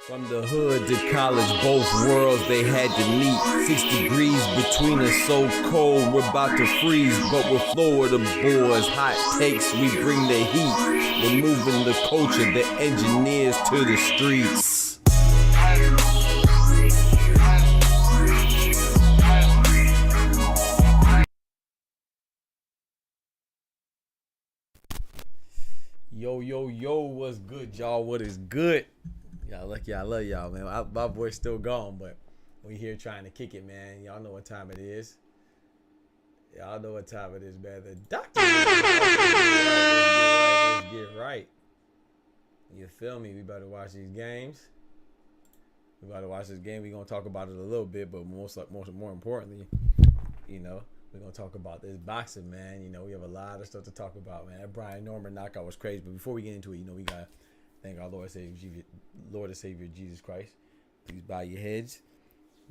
From the hood to college, both worlds they had to meet. 6 degrees between us, so cold we're about to freeze. But we're Florida boys, hot takes, we bring the heat. We're moving the culture, the engineers to the streets. Yo, what's good, y'all? What is good? Y'all lucky, I love y'all, man. My voice still gone, but we here trying to kick it, man. Y'all know what time it is. Y'all know what time it is, man. The doctor. Let's get right. You feel me? We better watch these games. We better watch this game. We gonna talk about it a little bit, but more importantly, you know, we're gonna talk about this boxing, man. You know, we have a lot of stuff to talk about, man. That Brian Norman knockout was crazy. But before we get into it, you know, we gotta thank our Lord and Savior Jesus Christ. Please bow your heads.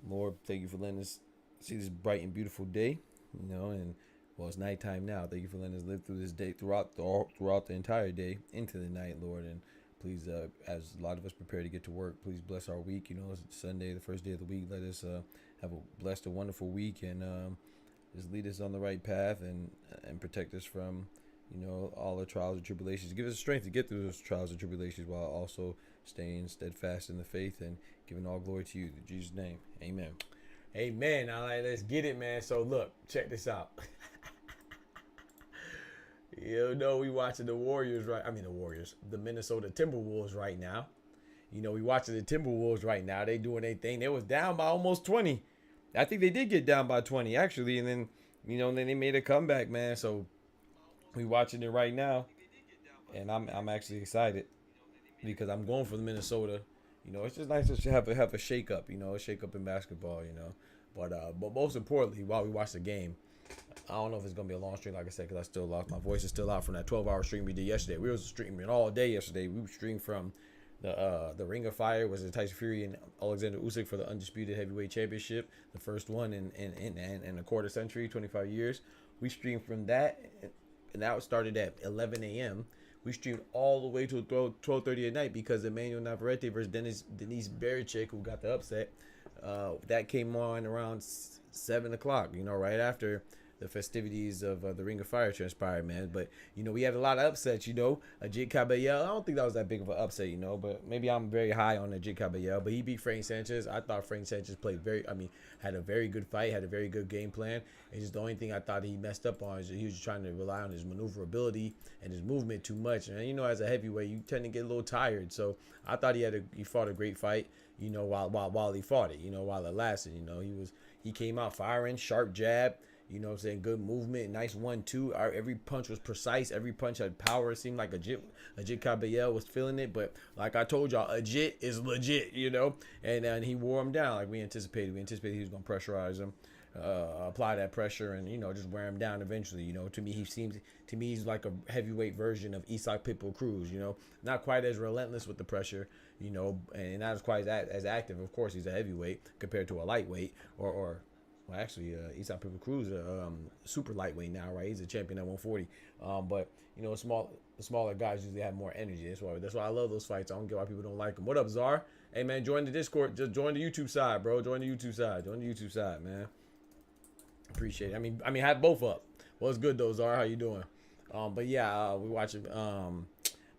Lord, thank you for letting us see this bright and beautiful day. You know, and well, it's nighttime now. Thank you for letting us live through this day throughout the entire day into the night, Lord. And please, as a lot of us prepare to get to work, please bless our week. You know, it's Sunday, the first day of the week. Let us have a blessed and wonderful week, and just lead us on the right path and protect us from, you know, all the trials and tribulations. Give us the strength to get through those trials and tribulations while also staying steadfast in the faith and giving all glory to you. In Jesus' name, amen. Amen. All right, let's get it, man. So look, check this out. You know, we watching the Warriors, right? I mean, the Minnesota Timberwolves right now. You know, we watching the Timberwolves right now. They doing their thing. They was down by almost 20. I think they did get down by 20, actually. And then, you know, then they made a comeback, man. So we watching it right now. And I'm actually excited because I'm going for the Minnesota. You know, it's just nice to have a shake-up, you know, a shake-up in basketball, you know. But most importantly, while we watch the game, I don't know if it's going to be a long stream, like I said, because I still lost. My voice is still out from that 12-hour stream we did yesterday. We was streaming all day yesterday. We streamed from the Ring of Fire, was Tyson Fury and Oleksandr Usyk for the Undisputed Heavyweight Championship, the first one in a quarter century, 25 years. We streamed from that, and that started at 11 a.m. We streamed all the way to 12:30 at night because Emmanuel Navarrete versus Denise Bericek, who got the upset, that came on around 7 o'clock, you know, right after the festivities of the Ring of Fire transpired, man. But, you know, we had a lot of upsets, you know. Ajit Caballero, I don't think that was that big of an upset, you know, but maybe I'm very high on Ajit Caballero. But he beat Frank Sanchez. I thought Frank Sanchez had a very good fight, had a very good game plan. It's just the only thing I thought he messed up on is that he was just trying to rely on his maneuverability and his movement too much. And, you know, as a heavyweight, you tend to get a little tired. So I thought he fought a great fight, you know, while he fought it, you know, while it lasted. You know, he came out firing, sharp jab. You know what I'm saying? Good movement, nice 1-2. Every punch was precise. Every punch had power. It seemed like Ajit Caballero was feeling it. But like I told y'all, Ajit is legit, you know? And he wore him down like we anticipated. We anticipated he was going to pressurize him, apply that pressure, and, you know, just wear him down eventually. You know, to me, he's like a heavyweight version of Isaac Pitbull Cruz, you know? Not quite as relentless with the pressure, you know, and not as quite as active. Of course, he's a heavyweight compared to a lightweight or well, actually, Isaac Pitbull Cruz, super lightweight now, right? He's a champion at 140. But, you know, smaller guys usually have more energy. That's why I love those fights. I don't get why people don't like them. What up, Czar? Hey, man, join the Discord. Just join the YouTube side, bro. Join the YouTube side, man. Appreciate it. I mean, have both up. What's good, though, Czar? How you doing? But yeah, we watching.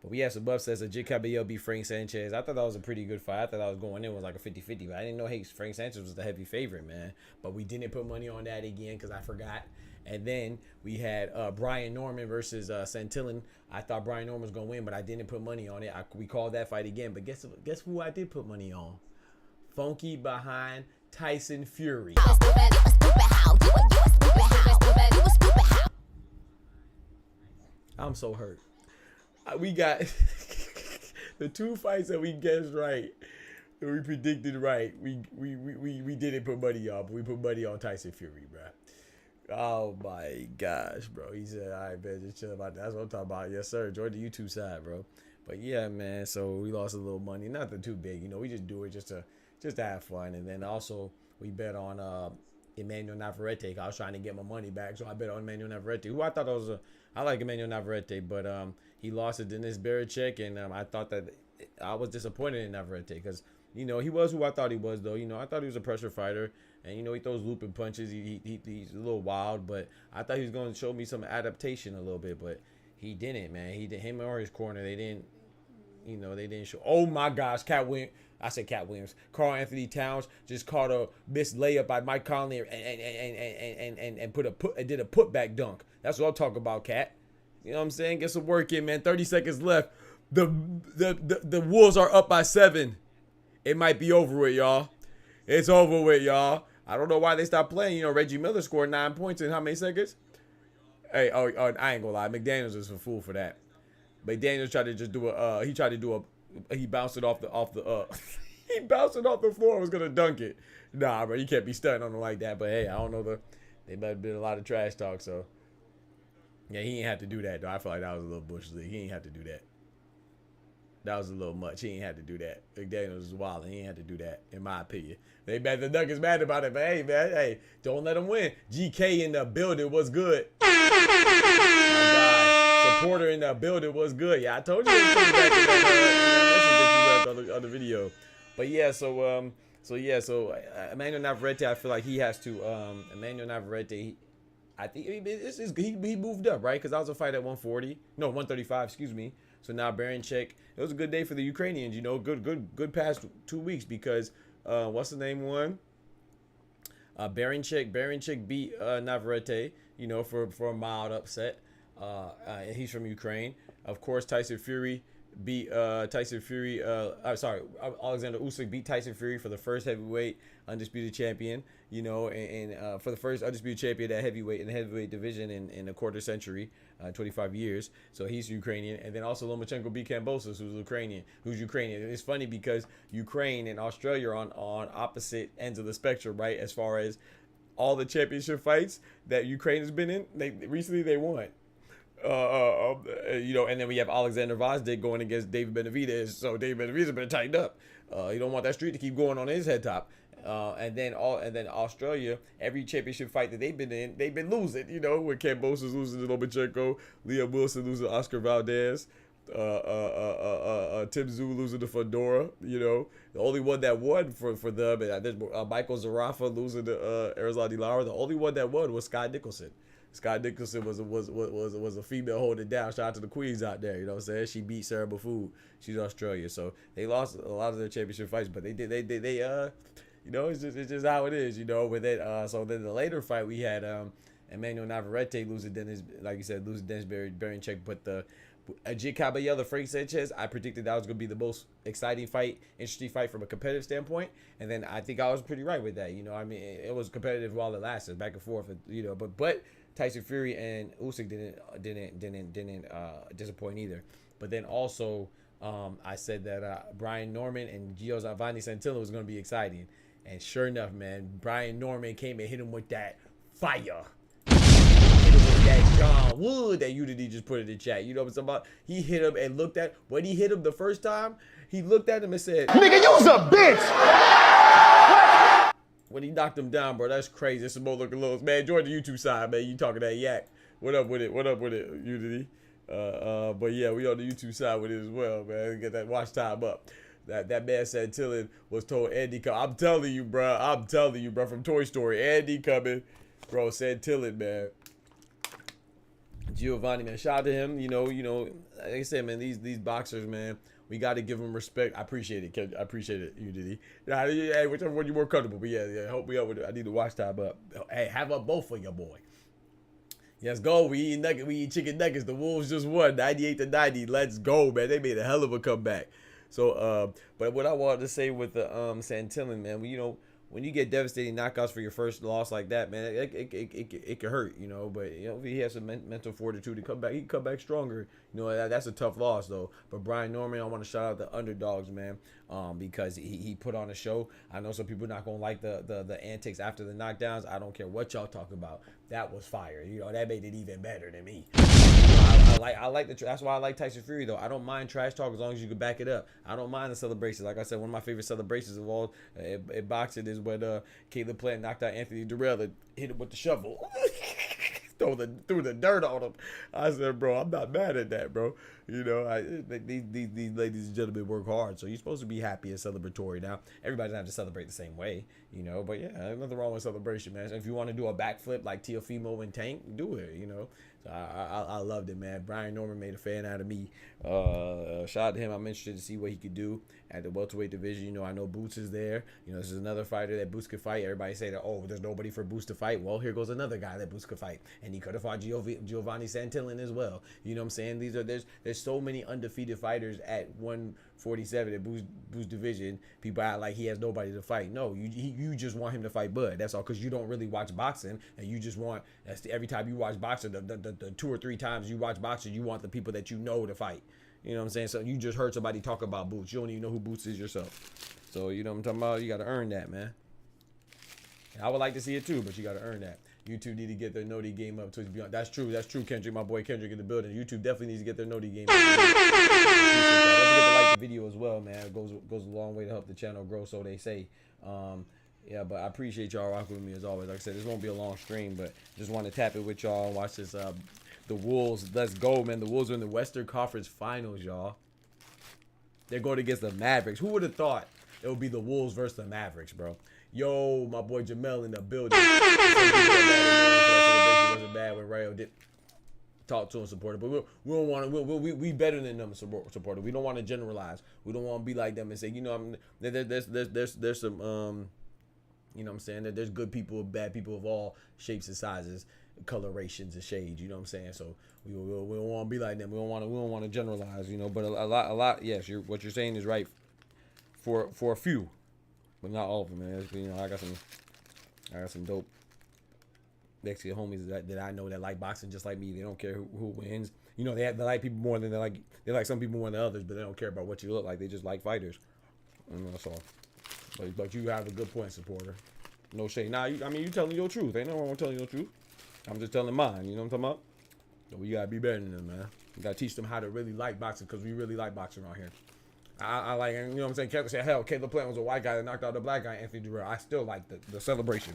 But we had some buff says that Ajit Caballero beat Frank Sanchez. I thought that was a pretty good fight. I thought I was going in was like a 50-50, but I didn't know Frank Sanchez was the heavy favorite, man. But we didn't put money on that again because I forgot. And then we had Brian Norman versus Santillan. I thought Brian Norman was going to win, but I didn't put money on it. We called that fight again. But guess who I did put money on? Funky behind Tyson Fury. I'm so hurt. We got the two fights that we guessed right, that we predicted right. We didn't put money on, but we put money on Tyson Fury, bro. Oh my gosh, bro. He said, "All right, man, just chill about that." That's what I'm talking about. Yes, sir. Join the YouTube side, bro. But yeah, man. So we lost a little money, nothing too big, you know. We just do it just to have fun, and then also we bet on Emmanuel Navarrete. I was trying to get my money back, so I bet on Emmanuel Navarrete, who I thought I like Emmanuel Navarrete, but he lost to Denise Bericek, and I thought that I was disappointed in Navarrete because, you know, he was who I thought he was, though. You know, I thought he was a pressure fighter. And, you know, he throws looping punches. He's a little wild, but I thought he was going to show me some adaptation a little bit, but he didn't, man. Him or his corner, they didn't, you know, they didn't show. Oh, my gosh, Cat Williams. Carl Anthony Towns just caught a missed layup by Mike Conley and did a putback dunk. That's what I'm talking about, Cat. You know what I'm saying? Get some work in, man. 30 seconds left. The Wolves are up by 7. It might be over with, y'all. It's over with, y'all. I don't know why they stopped playing. You know, Reggie Miller scored 9 points in how many seconds? Hey, I ain't gonna lie. McDaniels is a fool for that. McDaniels tried to just do he bounced it off the he bounced it off the floor and was gonna dunk it. Nah, bro, you can't be stunting on him like that. But hey, I don't know, they might have been a lot of trash talk, so yeah, he ain't have to do that though. I feel like that was a little bush league. He ain't have to do that. That was a little much. He ain't had to do that. McDaniels was wild, and he ain't had to do that, in my opinion. The Nuggets mad about it, but hey, man, hey, don't let them win. GK in the building was good. My God, supporter in the building was good. Yeah, I told you it was coming back to that message that you left on the video. But yeah, so Emmanuel Navarrete, I feel like he has to. Emmanuel Navarrete, I think he moved up, right? Because I was a fight at 135, excuse me. So now Barincek, it was a good day for the Ukrainians, you know, good past 2 weeks because what's the name won? Barincek beat Navarrete, you know, for a mild upset. He's from Ukraine. Of course, Tyson Fury beat Oleksandr Usyk beat Tyson Fury for the first heavyweight undisputed champion, you know, and for the first undisputed champion at heavyweight in the heavyweight division in a quarter century, 25 years. So he's Ukrainian. And then also Lomachenko beat Kambosos, who's Ukrainian. It's funny because Ukraine and Australia are on opposite ends of the spectrum, right? As far as all the championship fights that Ukraine has been in, they won. You know, and then we have Alexander Vazdik going against David Benavidez. So David Benavidez has been tightened up. You don't want that street to keep going on his head top. And then Australia, every championship fight that they've been in, they've been losing. You know, with Kambosos losing to Lomachenko, Liam Wilson losing to Oscar Valdez, Tim Tszyu losing to Fedora. You know, the only one that won for them, and Michael Zarafa losing to Arizona Lara. The only one that won was Scott Nicholson. Scott Nicholson was a female holding down. Shout out to the queens out there. You know what I'm saying? She beat Sarah Bafoud. She's Australia. So they lost a lot of their championship fights, but they you know, it's just how it is, you know. With it, so then the later fight we had Emmanuel Navarrete losing Dennis, like you said, losing Dennis Barincek, but the Ajit Caballero, Frank Sanchez, I predicted that was going to be the most exciting fight, interesting fight from a competitive standpoint, and then I think I was pretty right with that. You know, I mean, it was competitive while it lasted, back and forth, you know, but Tyson Fury and Usyk didn't disappoint either. But then also, I said that Brian Norman and Giovanni Santillo was going to be exciting. And sure enough, man, Brian Norman came and hit him with that fire. Hit him with that John Wood that Unity just put in the chat. You know what I'm talking about? He hit him and looked at, when he hit him the first time, he looked at him and said, "Nigga, you's a bitch!" When he knocked him down, bro, that's crazy. This is more looking little. Man, join the YouTube side, man. You talking that yak. What up with it, Unity? But yeah, we on the YouTube side with it as well, man. Get that watch time up. That man said Tillin was told Andy come. I'm telling you, bro, from Toy Story. Andy coming. Bro, said Tillin, man. Giovanni, man, shout out to him. You know, like I said, man, these boxers, man, we got to give them respect. I appreciate it, I appreciate it, Unity. Hey, whichever one you're more comfortable. But yeah, help me out with it. I need to watch time up. Hey, have up both for your boy. Let's go. We eat chicken nuggets. The Wolves just won 98-90. Let's go, man. They made a hell of a comeback. So, but what I wanted to say with the Santillan, man, you know, when you get devastating knockouts for your first loss like that, man, it can hurt, you know. But you know, if he has some mental fortitude to come back, he can come back stronger. You know, that's a tough loss though. But Brian Norman, I want to shout out the underdogs, man, because he put on a show. I know some people not gonna like the antics after the knockdowns. I don't care what y'all talk about. That was fire. You know, that made it even better than me. I like that's why I like Tyson Fury though. I don't mind trash talk as long as you can back it up. I don't mind the celebrations. Like I said, one of my favorite celebrations of all in boxing is when Caleb Plant knocked out Anthony Durrell and hit him with the shovel. Threw the dirt on him. I said, bro, I'm not mad at that, bro. You know, these ladies and gentlemen work hard, so you're supposed to be happy and celebratory. Now, everybody doesn't have to celebrate the same way, you know, but yeah, there's nothing wrong with celebration, man. If you want to do a backflip like Teofimo and Tank, do it, you know. So I loved it, man. Brian Norman made a fan out of me. Shout out to him. I'm interested to see what he could do at the welterweight division. You know, I know Boots is there. You know, this is another fighter that Boots could fight. Everybody say that, oh, there's nobody for Boots to fight. Well, here goes another guy that Boots could fight, and he could have fought Giovanni Santillan as well. You know what I'm saying? There's so many undefeated fighters at 147 at Boots division. People act like he has nobody to fight. No, you just want him to fight Bud. That's all, because you don't really watch boxing, and you just want every time you watch boxing, the 2 or 3 times you watch boxing, you want the people that you know to fight. You know what I'm saying? So you just heard somebody talk about Boots. You don't even know who Boots is yourself. So you know what I'm talking about? You got to earn that, man. And I would like to see it too, but you got to earn that. YouTube need to get their Noti game up. That's true. That's true, Kendrick. My boy Kendrick in the building. YouTube definitely needs to get their Noti game up. Don't forget to like the video as well, man. It goes a long way to help the channel grow, so they say. Yeah, but I appreciate y'all rocking with me as always. Like I said, this won't be a long stream, but just want to tap it with y'all and watch this. The Wolves, let's go, man. The Wolves are in the Western Conference Finals, y'all. They're going against the Mavericks. Who would have thought it would be the Wolves versus the Mavericks, bro? Yo, my boy Jamel in the building. Wasn't bad when Rayo did talk to him, supporter, but we don't want to. We better than them, supporter. We don't want to generalize. We don't want to be like them and say, you know, there's some you know what I'm saying, that there's good people, bad people of all shapes and sizes, colorations and shades. You know what I'm saying? So we don't want to be like them. We don't want to generalize. You know, but a lot. Yes, what you're saying is right for a few, but not all of them, man. You know, I got some dope Mexican homies that I know that like boxing just like me. They don't care who wins. You know, they like people more than they like some people more than others, but they don't care about what you look like. They just like fighters. And that's all. But you have a good point, supporter. No shade. Nah, you telling your truth. Ain't no wrong with telling your truth. I'm just telling mine. You know what I'm talking about? So we gotta be better than them, man. We gotta teach them how to really like boxing, because we really like boxing around here. I like, you know what I'm saying? Caleb said, hell, Caleb Plant was a white guy that knocked out the black guy, Anthony Durrell. I still like the celebration.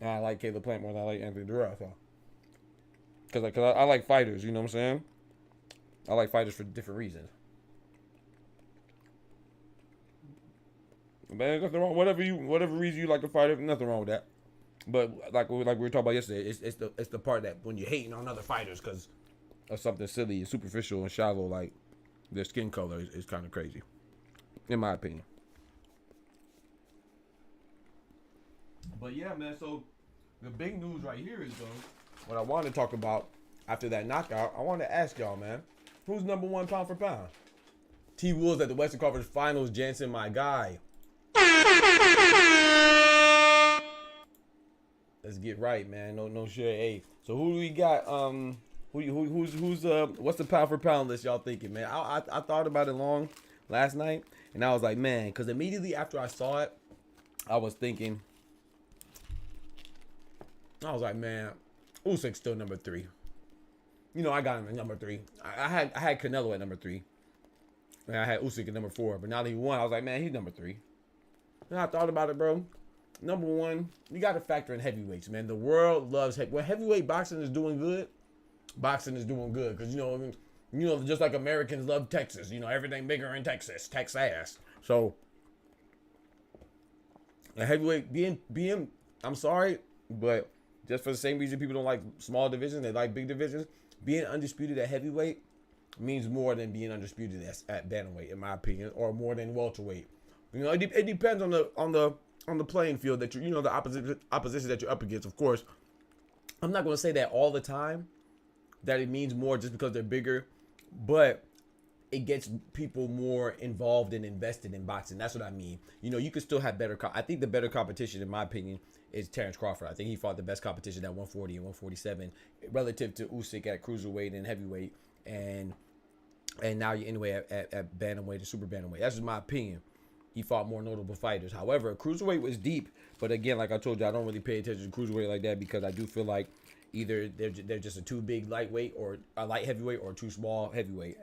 And I like Caleb Plant more than I like Anthony Durrell. So. Because I like fighters, you know what I'm saying? I like fighters for different reasons. Man, there's nothing wrong. Whatever reason you like a fighter, nothing wrong with that. But like we were talking about yesterday, it's the part that when you're hating on other fighters because of something silly and superficial and shallow, like their skin color is kind of crazy, in my opinion. But yeah, man. So the big news right here is what I wanted to talk about after that knockout. I wanted to ask y'all, man, who's number 1 pound for pound? T. Wolves at the Western Conference Finals. Jansen, my guy. Let's get right, man. No shit. Hey, so who do we got? Who's what's the pound for pound list y'all thinking, man? I thought about it long last night, and I was like, man, because immediately after I saw it, I was thinking, I was like, man, Usyk's still number 3. You know, I got him at number 3. I had Canelo at number 3, and I had Usyk at number 4. But now that he won, I was like, man, he's number 3. And I thought about it, bro. Number 1, you got to factor in heavyweights, man. The world loves when heavyweight boxing is doing good. Boxing is doing good because you know, just like Americans love Texas. You know, everything bigger in Texas, Texas. So, a heavyweight being, I'm sorry, but just for the same reason people don't like small divisions, they like big divisions. Being undisputed at heavyweight means more than being undisputed at bantamweight, in my opinion, or more than welterweight. You know, it depends on the playing field that you know, the opposition that you're up against. Of course, I'm not going to say that all the time, that it means more just because they're bigger, but it gets people more involved and invested in boxing. That's what I mean. You know, you can still have better. I think the better competition, in my opinion, is Terrence Crawford. I think he fought the best competition at 140 and 147 relative to Usyk at cruiserweight and heavyweight, and now you're anyway at bantamweight and super bantamweight. That's just my opinion. He fought more notable fighters. However, cruiserweight was deep, but again, like I told you, I don't really pay attention to cruiserweight like that because I do feel like either they're just a too big lightweight or a light heavyweight or too small heavyweight.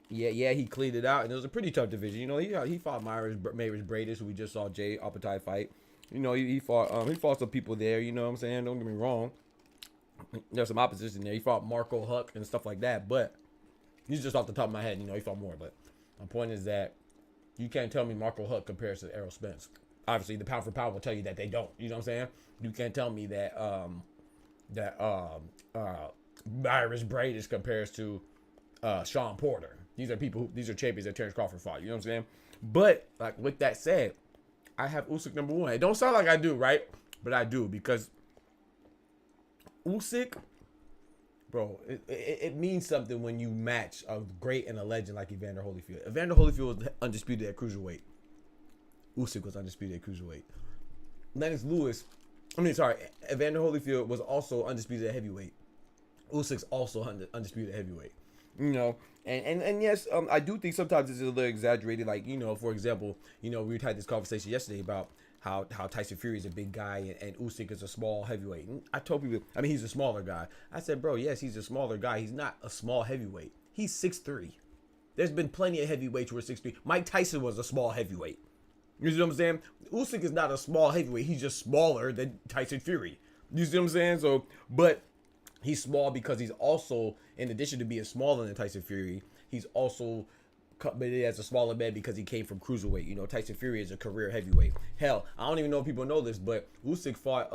Yeah, he cleaned it out, and it was a pretty tough division. You know, he fought Mavis Bradis, who we just saw Jay Alpertai fight. You know, he fought some people there. You know what I'm saying? Don't get me wrong. There's some opposition there. He fought Marco Huck and stuff like that, but he's just off the top of my head. You know, he fought more. But my point is that you can't tell me Marco Huck compares to Errol Spence. Obviously, the pound for pound will tell you that they don't. You know what I'm saying? You can't tell me that Irish Bradis compares to Sean Porter. These are champions that Terrence Crawford fought. You know what I'm saying? But like with that said, I have Usyk number 1. It don't sound like I do, right? But I do, because Usyk, bro, it means something when you match a great and a legend like Evander Holyfield. Evander Holyfield was undisputed at cruiserweight. Usyk was undisputed at cruiserweight. Evander Holyfield was also undisputed at heavyweight. Usyk's also undisputed at heavyweight. You know, and yes, I do think sometimes it's a little exaggerated. Like, you know, for example, you know, we had this conversation yesterday about how Tyson Fury is a big guy and Usyk is a small heavyweight. And I told people, I mean, he's a smaller guy. I said, bro, yes, he's a smaller guy. He's not a small heavyweight. He's 6'3". There's been plenty of heavyweights who are 6'3". Mike Tyson was a small heavyweight. You see what I'm saying? Usyk is not a small heavyweight. He's just smaller than Tyson Fury. You see what I'm saying? So, but he's small because he's also, in addition to being smaller than Tyson Fury, he's also, but he has a smaller man because he came from cruiserweight. You know, Tyson Fury is a career heavyweight. Hell, I don't even know if people know this, but Usyk fought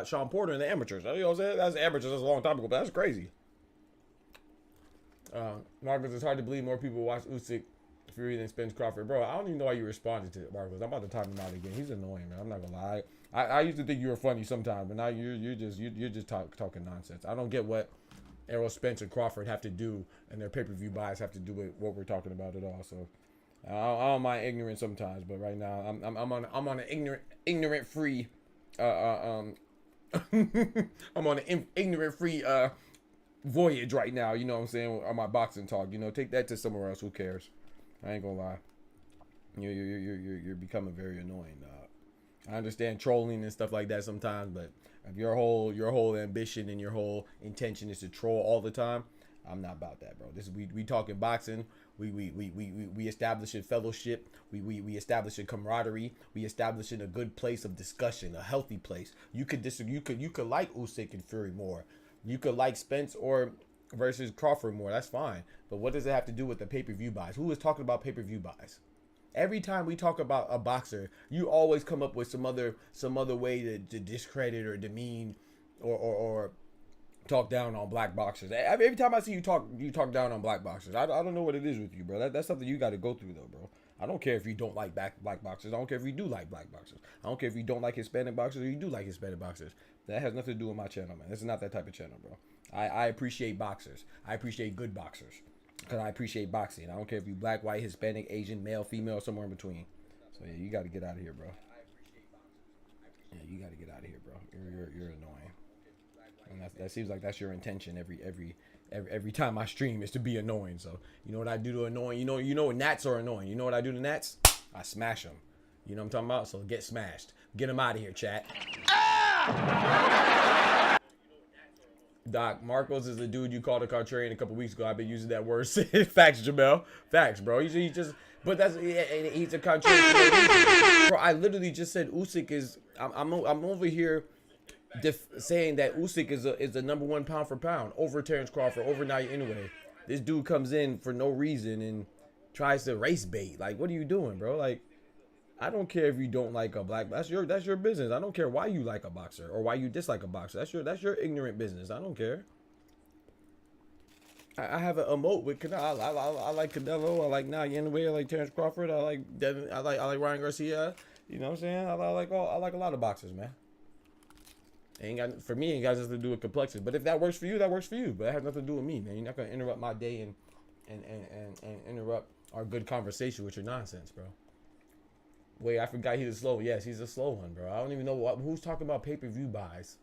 Sean Porter in the amateurs. You know what I'm saying? That's amateurs. That's a long time ago, but that's crazy. Marcus, it's hard to believe more people watch Usyk Fury than Spence Crawford. Bro, I don't even know why you responded to it, Marcus. I'm about to time him out again. He's annoying, man. I'm not gonna lie. I used to think you were funny sometimes, but now you're just talking nonsense. I don't get what Errol Spence and Crawford have to do, and their pay-per-view buys have to do with what we're talking about at all. So I don't mind ignorance sometimes, but right now I'm on an ignorant free I'm on an ignorant free voyage right now. You know what I'm saying, on my boxing talk. You know, take that to somewhere else. Who cares? I ain't gonna lie. You're becoming very annoying. I understand trolling and stuff like that sometimes, but if your whole ambition and your whole intention is to troll all the time, I'm not about that, bro. This we talking boxing. We establish a fellowship. We establish a camaraderie. We establish in a good place of discussion, a healthy place. You could disagree. You could like Usyk and Fury more. You could like Spence or versus Crawford more. That's fine. But what does it have to do with the pay-per-view buys? Who is talking about pay-per-view buys? Every time we talk about a boxer, you always come up with some other way to discredit or demean or talk down on black boxers. Every time I see you talk down on black boxers. I don't know what it is with you, bro. That's something you got to go through, though, bro. I don't care if you don't like black boxers. I don't care if you do like black boxers. I don't care if you don't like Hispanic boxers or you do like Hispanic boxers. That has nothing to do with my channel, man. This is not that type of channel, bro. I appreciate boxers. I appreciate good boxers. Because I appreciate boxing. I don't care if you black, white, Hispanic, Asian, male, female, somewhere in between. So, yeah, you got to get out of here, bro. Yeah, you got to get out of here, bro. You're annoying. And that seems like that's your intention every time I stream is to be annoying. So, you know what I do to annoying? You know what gnats are annoying. You know what I do to gnats? I smash them. You know what I'm talking about? So, get smashed. Get them out of here, chat. Ah! Doc, Marcos is the dude you called a contrarian a couple weeks ago. I've been using that word. Facts, Jamel. Facts, bro. He just, but that's, and he's a contrarian. Bro, I literally just said Usyk is. I'm over here saying that Usyk is the number 1 pound for pound over Terrence Crawford, over Naoya Inoue. This dude comes in for no reason and tries to race bait. Like, what are you doing, bro? Like, I don't care if you don't like a black. That's your business. I don't care why you like a boxer or why you dislike a boxer. That's your ignorant business. I don't care. I have an emote with Canelo. I like Canelo. I like Naoya Inoue. I like Terrence Crawford. I like Devin. I like Ryan Garcia. You know what I'm saying? I like a lot of boxers, man. For me, it got nothing to do with complexion. But if that works for you, that works for you. But it has nothing to do with me, man. You're not gonna interrupt my day and interrupt our good conversation with your nonsense, bro. Wait, I forgot he's a slow. Yes, he's a slow one, bro. I don't even know who's talking about pay-per-view buys.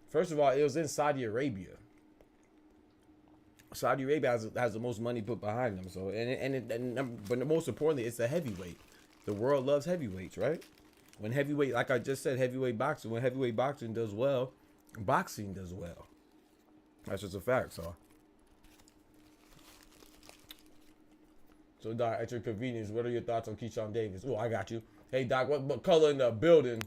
First of all, it was in Saudi Arabia. Saudi Arabia has the most money put behind them. So but most importantly, it's a heavyweight. The world loves heavyweights, right? When heavyweight, like I just said, heavyweight boxing. When heavyweight boxing does well, boxing does well. That's just a fact. So, Doc, at your convenience, what are your thoughts on Keyshawn Davis? Oh, I got you. Hey, Doc, what color in the building?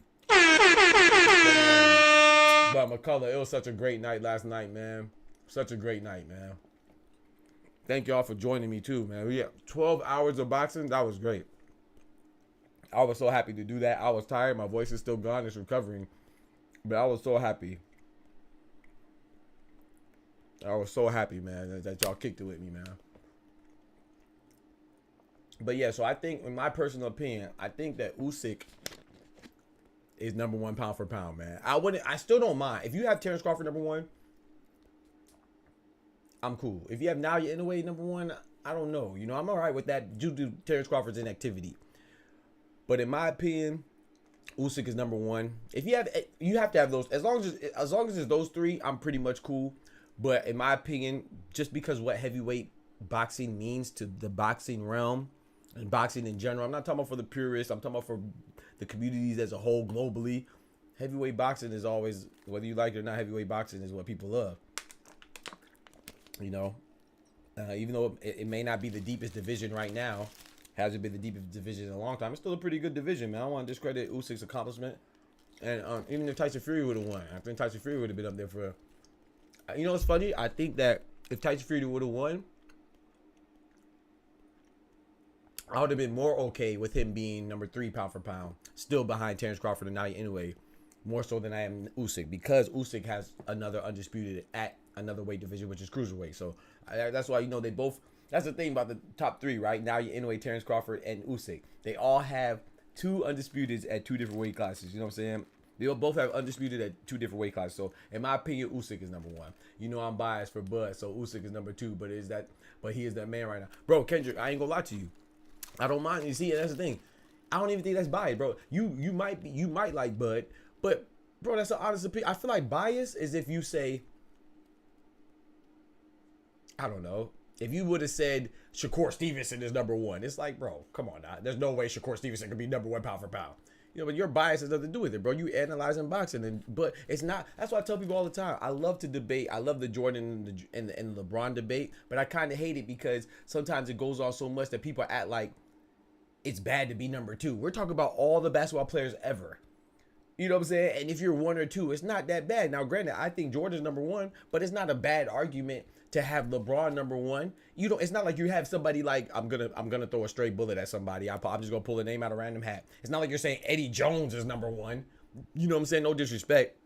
But McCullough, it was such a great night last night, man. Such a great night, man. Thank y'all for joining me too, man. We had 12 hours of boxing. That was great. I was so happy to do that. I was tired. My voice is still gone. It's recovering. But I was so happy. I was so happy, man, that y'all kicked it with me, man. But yeah, so I think, in my personal opinion, I think that Usyk is number one pound for pound, man. I still don't mind. If you have Terrence Crawford number one, I'm cool. If you have Naoya Inoue number one, I don't know. You know, I'm all right with that due to Terrence Crawford's inactivity. But in my opinion, Usyk is number one. If you have to have those. As long as it's those three, I'm pretty much cool. But in my opinion, just because what heavyweight boxing means to the boxing realm and boxing in general, I'm not talking about for the purists. I'm talking about for the communities as a whole globally. Heavyweight boxing is always, whether you like it or not, heavyweight boxing is what people love. You know, even though it may not be the deepest division right now, hasn't been the deepest division in a long time, it's still a pretty good division, man. I don't want to discredit Usyk's accomplishment. And even if Tyson Fury would have won, I think Tyson Fury would have been up there for. You know what's funny? I think that if Tyson Fury would have won, I would have been more okay with him being number 3 pound for pound, still behind Terrence Crawford and Naoya Inoue, more so than I am Usyk, because Usyk has another undisputed at another weight division, which is cruiserweight. So that's why, you know, they both. That's the thing about the top 3, right? Naoya Inoue, Terrence Crawford, and Usyk. They all have 2 undisputeds at 2 different weight classes. You know what I'm saying? They both have undisputed at 2 different weight classes. So in my opinion, Usyk is number 1. You know I'm biased for Bud, so Usyk is number 2. But he is that man right now, bro. Kendrick, I ain't gonna lie to you. I don't mind. You see, that's the thing. I don't even think that's bias, bro. You might like Bud, but bro, that's an honest opinion. I feel like bias is if you say, I don't know. If you would have said Shakur Stevenson is number 1, it's like, bro, come on now. There's no way Shakur Stevenson could be number 1 pound for pound. You know, but your bias has nothing to do with it, bro. You analyzing boxing, but it's not. That's why I tell people all the time. I love to debate. I love the Jordan and the LeBron debate, but I kind of hate it because sometimes it goes on so much that people act like it's bad to be number 2. We're talking about all the basketball players ever. You know what I'm saying? And if you're 1 or 2, it's not that bad. Now, granted, I think Jordan's number 1, but it's not a bad argument to have LeBron number 1. It's not like you have somebody like, I'm gonna throw a straight bullet at somebody. I'm just gonna pull a name out of a random hat. It's not like you're saying Eddie Jones is number 1. You know what I'm saying? No disrespect.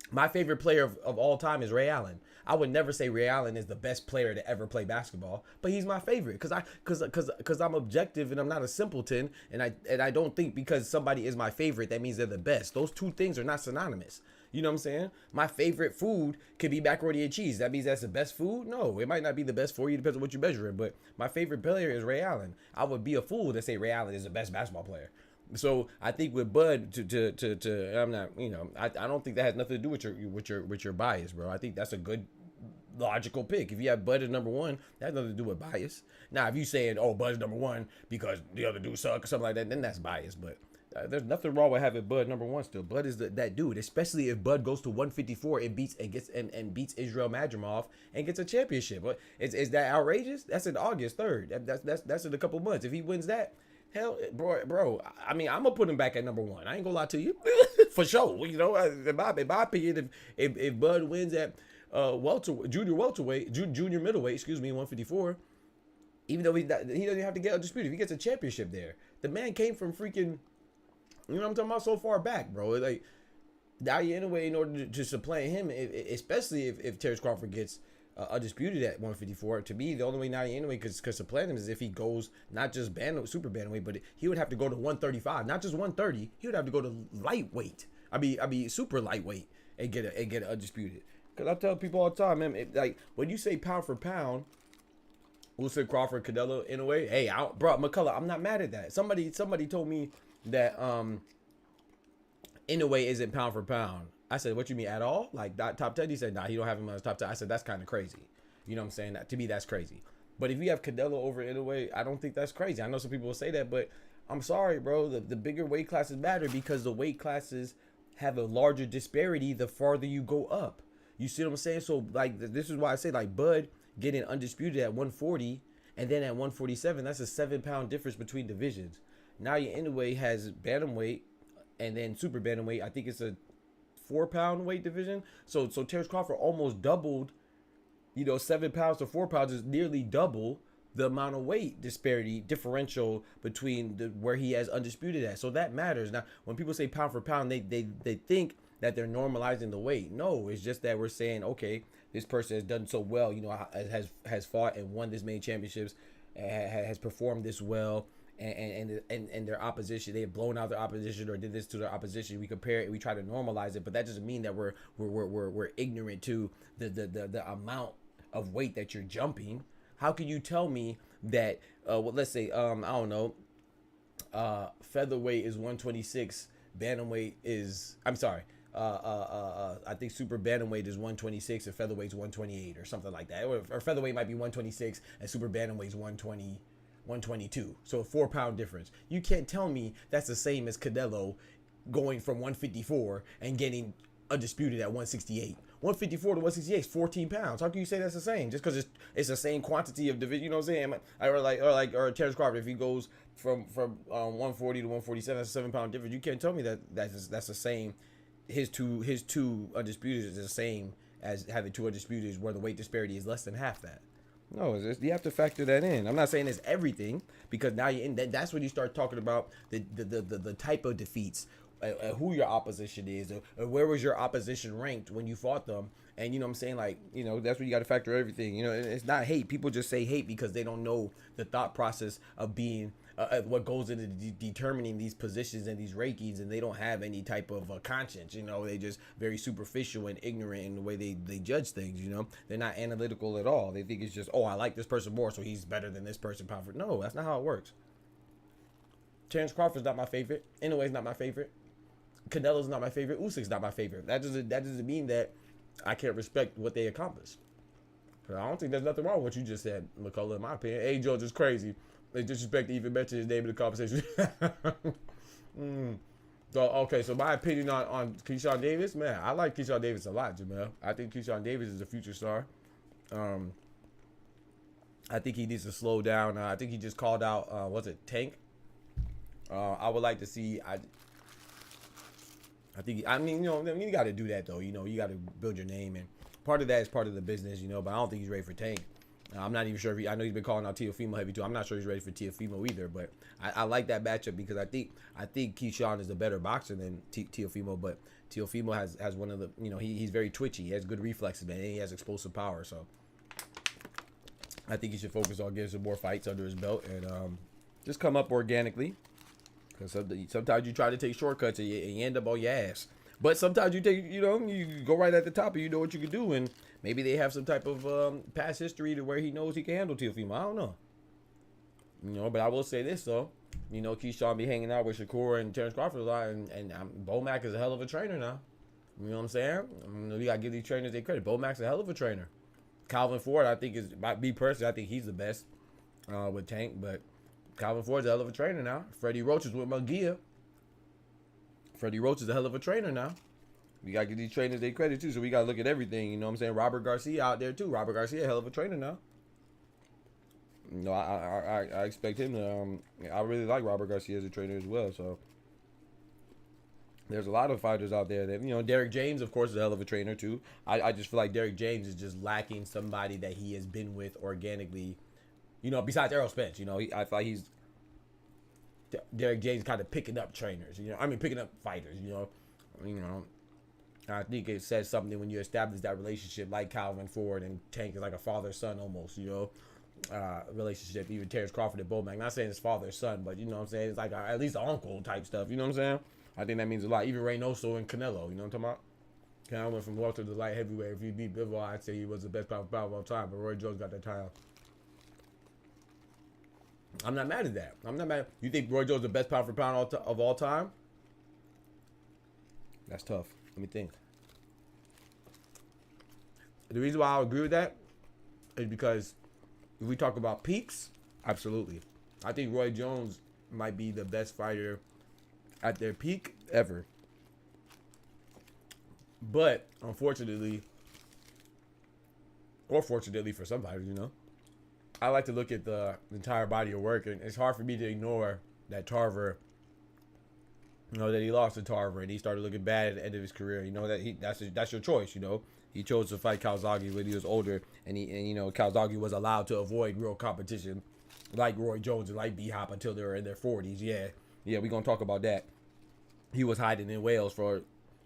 My favorite player of all time is Ray Allen. I would never say Ray Allen is the best player to ever play basketball, but he's my favorite because I'm objective and I'm not a simpleton, and I don't think because somebody is my favorite that means they're the best. Those two things are not synonymous. You know what I'm saying? My favorite food could be macaroni and cheese. That means that's the best food? No, it might not be the best for you, depends on what you're measuring, but my favorite player is Ray Allen. I would be a fool to say Ray Allen is the best basketball player. So I think with Bud I'm not, you know, I don't think that has nothing to do with your bias, bro. I think that's a good logical pick. If you have Bud as number 1, that has nothing to do with bias. Now, if you saying, oh, Bud's number 1 because the other dude suck or something like that, then that's bias. But there's nothing wrong with having Bud number 1 still. Bud is that dude, especially if Bud goes to 154 and beats Israel Madrimov and gets a championship. Is that outrageous? That's in August 3rd. That's in a couple months. If he wins that, hell, bro. I mean, I'm gonna put him back at number 1. I ain't gonna lie to you, for sure. You know, in my opinion, if Bud wins at junior middleweight, 154, even though he doesn't have to get undisputed, if he gets a championship there, the man came from freaking, you know what I'm talking about, so far back, bro. Like, Naoya Inoue, in order to supplant him, especially if Terrence Crawford gets undisputed at 154, to me, the only way Naoya Inoue could supplant him is if he goes not just super bantamweight, but he would have to go to 135, not just 130. He would have to go to lightweight. I mean super lightweight and get it undisputed. Because I tell people all the time, man, like when you say pound for pound, Usyk, Crawford, Canelo, Inoue, hey, bro, McCullough, I'm not mad at that. Somebody told me that Inoue isn't pound for pound. I said, what you mean at all? Like top 10? He said, nah, he don't have him on his top 10. I said, that's kind of crazy. You know what I'm saying? To me, that's crazy. But if you have Canelo over Inoue, I don't think that's crazy. I know some people will say that, but I'm sorry, bro. The bigger weight classes matter because the weight classes have a larger disparity the farther you go up. You see what I'm saying? So, like, this is why I say, like, Bud getting undisputed at 140 and then at 147, that's a 7-pound difference between divisions. Now your Inoue has bantamweight and then super bantamweight. I think it's a 4-pound weight division. So Terrence Crawford almost doubled. 7 pounds to 4 pounds is nearly double the amount of weight disparity differential between where he has undisputed at. So that matters. Now, when people say pound for pound, they think that they're normalizing the weight. No, it's just that we're saying, okay, this person has done so well, has fought and won this many championships, has performed this well, and their opposition, they have blown out their opposition or did this to their opposition. We compare it, we try to normalize it, but that doesn't mean that we're ignorant to the amount of weight that you're jumping. How can you tell me that let's say I don't know, featherweight is 126, bantamweight is, I'm sorry, I think super bantamweight is 126 and featherweight's 128 or something like that, or featherweight might be 126 and super bantamweight's 122, so a 4-pound difference. You can't tell me that's the same as Canelo going from 154 and getting undisputed at 168. 154 to 168 is 14 pounds. How can you say that's the same? Just because it's the same quantity of division, you know what I'm saying? Or Terrence Crawford, if he goes from 140 to 147, that's a 7-pound difference. You can't tell me that's the same. His two undisputed is the same as having 2 undisputed, where the weight disparity is less than half that. No, you have to factor that in. I'm not saying it's everything, because now that's when you start talking about the type of defeats, who your opposition is, or where was your opposition ranked when you fought them. And you know what I'm saying, like, that's where you got to factor everything. It's not hate. People just say hate because they don't know the thought process of being what goes into determining these positions and these rankings, and they don't have any type of conscience. They just very superficial and ignorant in the way they judge things. They're not analytical at all. They think it's just, oh, I like this person more, so he's better than this person. No, that's not how it works. Terrence Crawford's not my favorite. Inouye's not my favorite. Canelo's not my favorite. Usyk's not my favorite. That doesn't mean that I can't respect what they accomplished. I don't think there's nothing wrong with what you just said, McCullough, in my opinion. Age-Old is crazy. They disrespect to even mention his name in the conversation. So, okay, so my opinion on Keyshawn Davis, man, I like Keyshawn Davis a lot, Jamel. I think Keyshawn Davis is a future star. I think he needs to slow down. I think he just called out, Tank? I would like to see, you got to do that, though. You got to build your name, and part of that is part of the business, but I don't think he's ready for Tank. I'm not even sure I know he's been calling out Teofimo heavy too. I'm not sure he's ready for Teofimo either, but I like that matchup because I think Keyshawn is a better boxer than Teofimo, but Teofimo has one of the, he's very twitchy. He has good reflexes, man, and he has explosive power. So I think he should focus on getting some more fights under his belt and just come up organically. Because sometimes you try to take shortcuts and you end up on your ass. But sometimes you take, you go right at the top and you know what you can do. And maybe they have some type of past history to where he knows he can handle Teofimo. I don't know. But I will say this, though. Keyshawn be hanging out with Shakur and Terrence Crawford a lot. And Bomac is a hell of a trainer now. You know what I'm saying? We got to give these trainers their credit. Bomac's a hell of a trainer. Calvin Ford, I think, me personally, I think he's the best with Tank. But Calvin Ford's a hell of a trainer now. Freddie Roach is with Munguia. Freddie Roach is a hell of a trainer now. We got to give these trainers their credit, too. So we got to look at everything. You know what I'm saying? Robert Garcia out there, too. Robert Garcia, a hell of a trainer now. I expect him to... I really like Robert Garcia as a trainer as well. So there's a lot of fighters out there that... Derek James, of course, is a hell of a trainer, too. I just feel like Derek James is just lacking somebody that he has been with organically. Besides Errol Spence. I feel like he's... Derek James kind of picking up trainers, picking up fighters, I think it says something when you establish that relationship like Calvin Ford and Tank is like a father-son almost, relationship. Even Terrence Crawford and Bomac. Not saying it's father-son, but you know what I'm saying? It's like at least an uncle type stuff, you know what I'm saying? I think that means a lot. Even Reynoso and Canelo, you know what I'm talking about? Canelo went from welter to light heavyweight. If he beat Bivol, I'd say he was the best power of all time, but Roy Jones got that title. I'm not mad at that. I'm not mad. You think Roy Jones is the best pound for pound of all time? That's tough. Let me think. The reason why I agree with that is because if we talk about peaks, absolutely. I think Roy Jones might be the best fighter at their peak ever. But unfortunately, or fortunately for some fighters, I like to look at the entire body of work, and it's hard for me to ignore that Tarver You know that he lost to Tarver and he started looking bad at the end of his career. You know that that's your choice. You know he chose to fight Calzaghe when he was older, and you know Calzaghe was allowed to avoid real competition, like Roy Jones and like B Hop until they were in their 40s. Yeah, we gonna talk about that. He was hiding in Wales for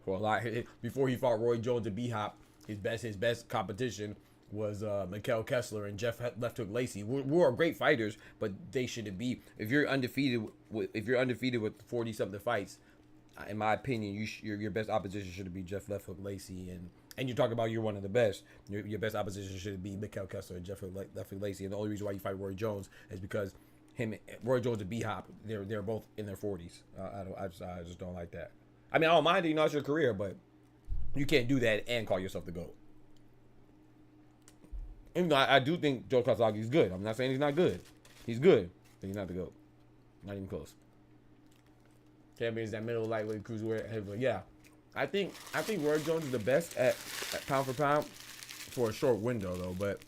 a lot before he fought Roy Jones and B Hop. His best competition was Mikkel Kessler and Jeff Left Hook Lacey. Who are great fighters, but they shouldn't be. If you're undefeated with 40 something fights, in my opinion, your best opposition should be Jeff Left Hook Lacey, and you're talking about you're one of the best. Your best opposition should be Mikkel Kessler and Jeff Left Hook Lacey. And the only reason why you fight Roy Jones is because Roy Jones and B Hop, they're both in their 40s. I just don't like that. I mean, I don't mind it, you know, it's your career, but you can't do that and call yourself the GOAT. And I do think Joe Calzaghe is good. I'm not saying he's not good. He's good, but he's not the GOAT. Not even close. Champions that middle lightweight cruiserweight heavyweight. Yeah, I think Roy Jones is the best at pound for pound for a short window though. But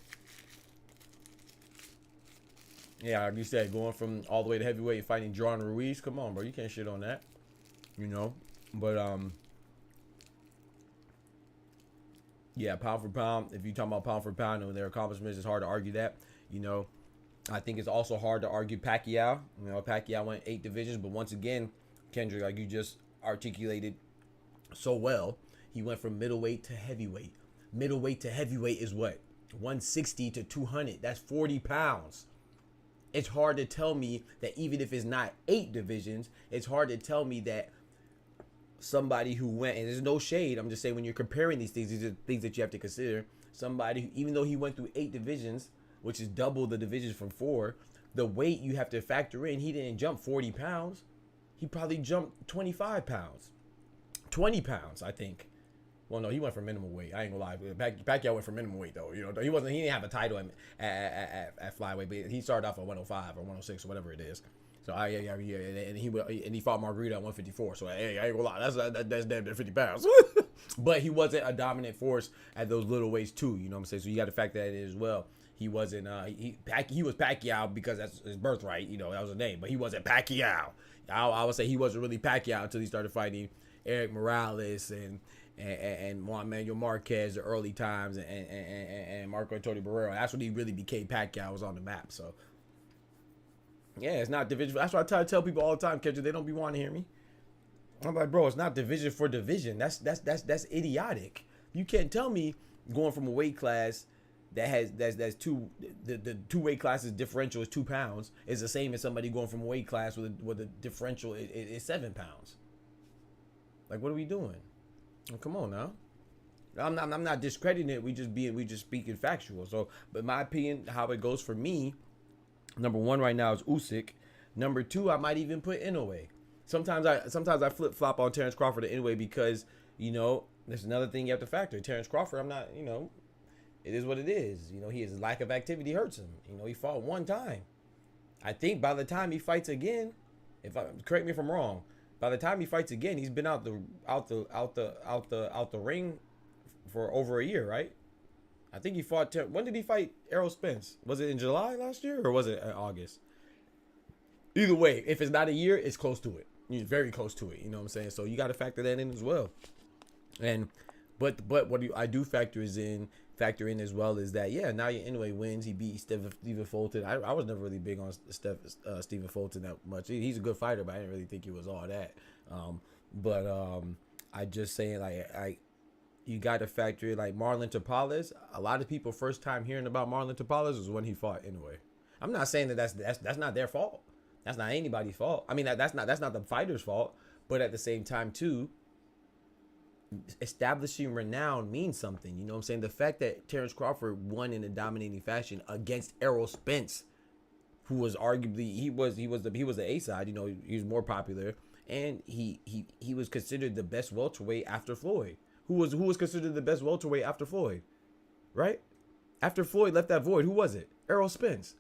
yeah, like you said, going from all the way to heavyweight and fighting John Ruiz. Come on, bro, you can't shit on that. You know, but yeah, pound for pound. If you talk about pound for pound and their accomplishments, it's hard to argue that. You know, I think it's also hard to argue Pacquiao. You know, Pacquiao went 8 divisions, but once again, Kendrick, like you just articulated so well, he went from middleweight to heavyweight. Middleweight to heavyweight is what? 160 to 200. That's 40 pounds. It's hard to tell me that even if it's not 8 divisions, it's hard to tell me that somebody who went, and there's no shade, I'm just saying when you're comparing these are things that you have to consider. Somebody who, even though he went through 8 divisions, which is double the divisions from 4, the weight you have to factor in, he didn't jump 40 pounds. He probably jumped 25 pounds. 20 pounds, I think. Well, no, he went for minimum weight. I ain't gonna lie. Pacquiao went for minimum weight, though. You know, he didn't have a title at flyweight, but he started off at 105 or 106 or whatever it is. So, yeah, and he fought Margarita at 154. So, hey, I ain't gonna lie. That's damn near 50 pounds. But he wasn't a dominant force at those little weights, too. You know what I'm saying? So, you got to factor that in as well. He wasn't, he was Pacquiao because that's his birthright. You know, that was his name. But he wasn't Pacquiao. I would say he wasn't really Pacquiao until he started fighting Eric Morales and Juan Manuel Marquez the early times and Marco Antonio Barrero. That's when he really became Pacquiao, was on the map. So yeah, it's not division. That's why I try to tell people all the time, Kendrick, they don't be wanting to hear me. I'm like, bro, it's not division for division. That's idiotic. You can't tell me going from a weight class that's two, the 2 weight classes differential is 2 pounds is the same as somebody going from a weight class with a differential is 7 pounds. Like, what are we doing? Well, come on now. I'm not discrediting it. We just speaking factual. So, but my opinion, how it goes for me, number 1 right now is Usyk. Number 2, I might even put Inoue. Sometimes I flip flop on Terrence Crawford to Inoue because, you know, there's another thing you have to factor. Terrence Crawford, I'm not, you know, it is what it is. You know, his lack of activity hurts him. You know, he fought 1 time. I think by the time he fights again, correct me if I'm wrong, by the time he fights again, he's been out the ring for over a year, right? I think he fought. When did he fight Errol Spence? Was it in July last year or was it in August? Either way, if it's not a year, it's close to it. Very close to it. You know what I'm saying? So you got to factor that in as well. And but what I do factor in as well is that, yeah, now anyway wins. He beat Stephen Fulton. I was never really big on Stephen Fulton that much. He's a good fighter, but I didn't really think he was all that. I just saying, like, you got to factor in, like, Marlon Tapales. A lot of people first time hearing about Marlon Tapales was when he fought anyway. I'm not saying that's not their fault. That's not anybody's fault. I mean, that's not the fighter's fault. But at the same time, too, establishing renown means something. You know what I'm saying? The fact that Terrence Crawford won in a dominating fashion against Errol Spence, who was arguably he was the A side. You know, he was more popular, and he was considered the best welterweight after Floyd. Who was considered the best welterweight after Floyd, right? After Floyd left that void, who was it? Errol Spence.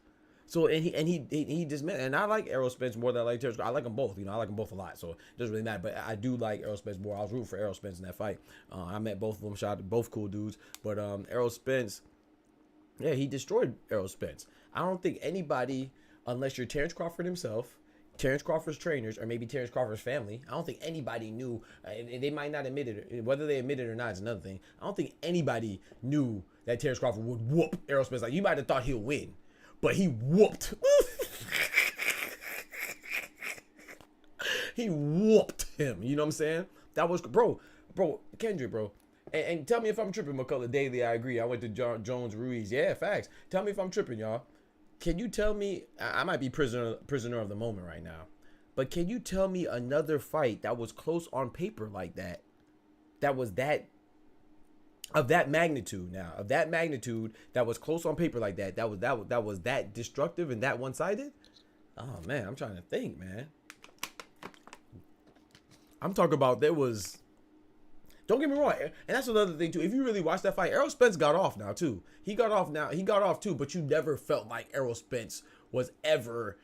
So he dismissed, and I like Errol Spence more than I like Terrence. I like them both. You know, I like them both a lot. So it doesn't really matter. But I do like Errol Spence more. I was rooting for Errol Spence in that fight. I met both of them. Shot both cool dudes. But Errol Spence, yeah, he destroyed Errol Spence. I don't think anybody, unless you're Terrence Crawford himself, Terrence Crawford's trainers, or maybe Terrence Crawford's family. I don't think anybody knew, and they might not admit it. Whether they admit it or not is another thing. I don't think anybody knew that Terrence Crawford would whoop Errol Spence. Like, you might have thought he'll win, but he whooped. He whooped him. You know what I'm saying? That was, bro, Kendrick, bro. And tell me if I'm tripping, McCullough Daily. I agree. I went to Jones Ruiz. Yeah, facts. Tell me if I'm tripping, y'all. Can you tell me, I might be prisoner of the moment right now, but can you tell me another fight that was close on paper like that, that was of that magnitude that was close on paper like that was that destructive and that one-sided? Oh man, I'm trying to think, man. I'm talking about don't get me wrong, and that's another thing too. If you really watch that fight, Errol Spence got off now too. He got off too, but you never felt like Errol Spence was ever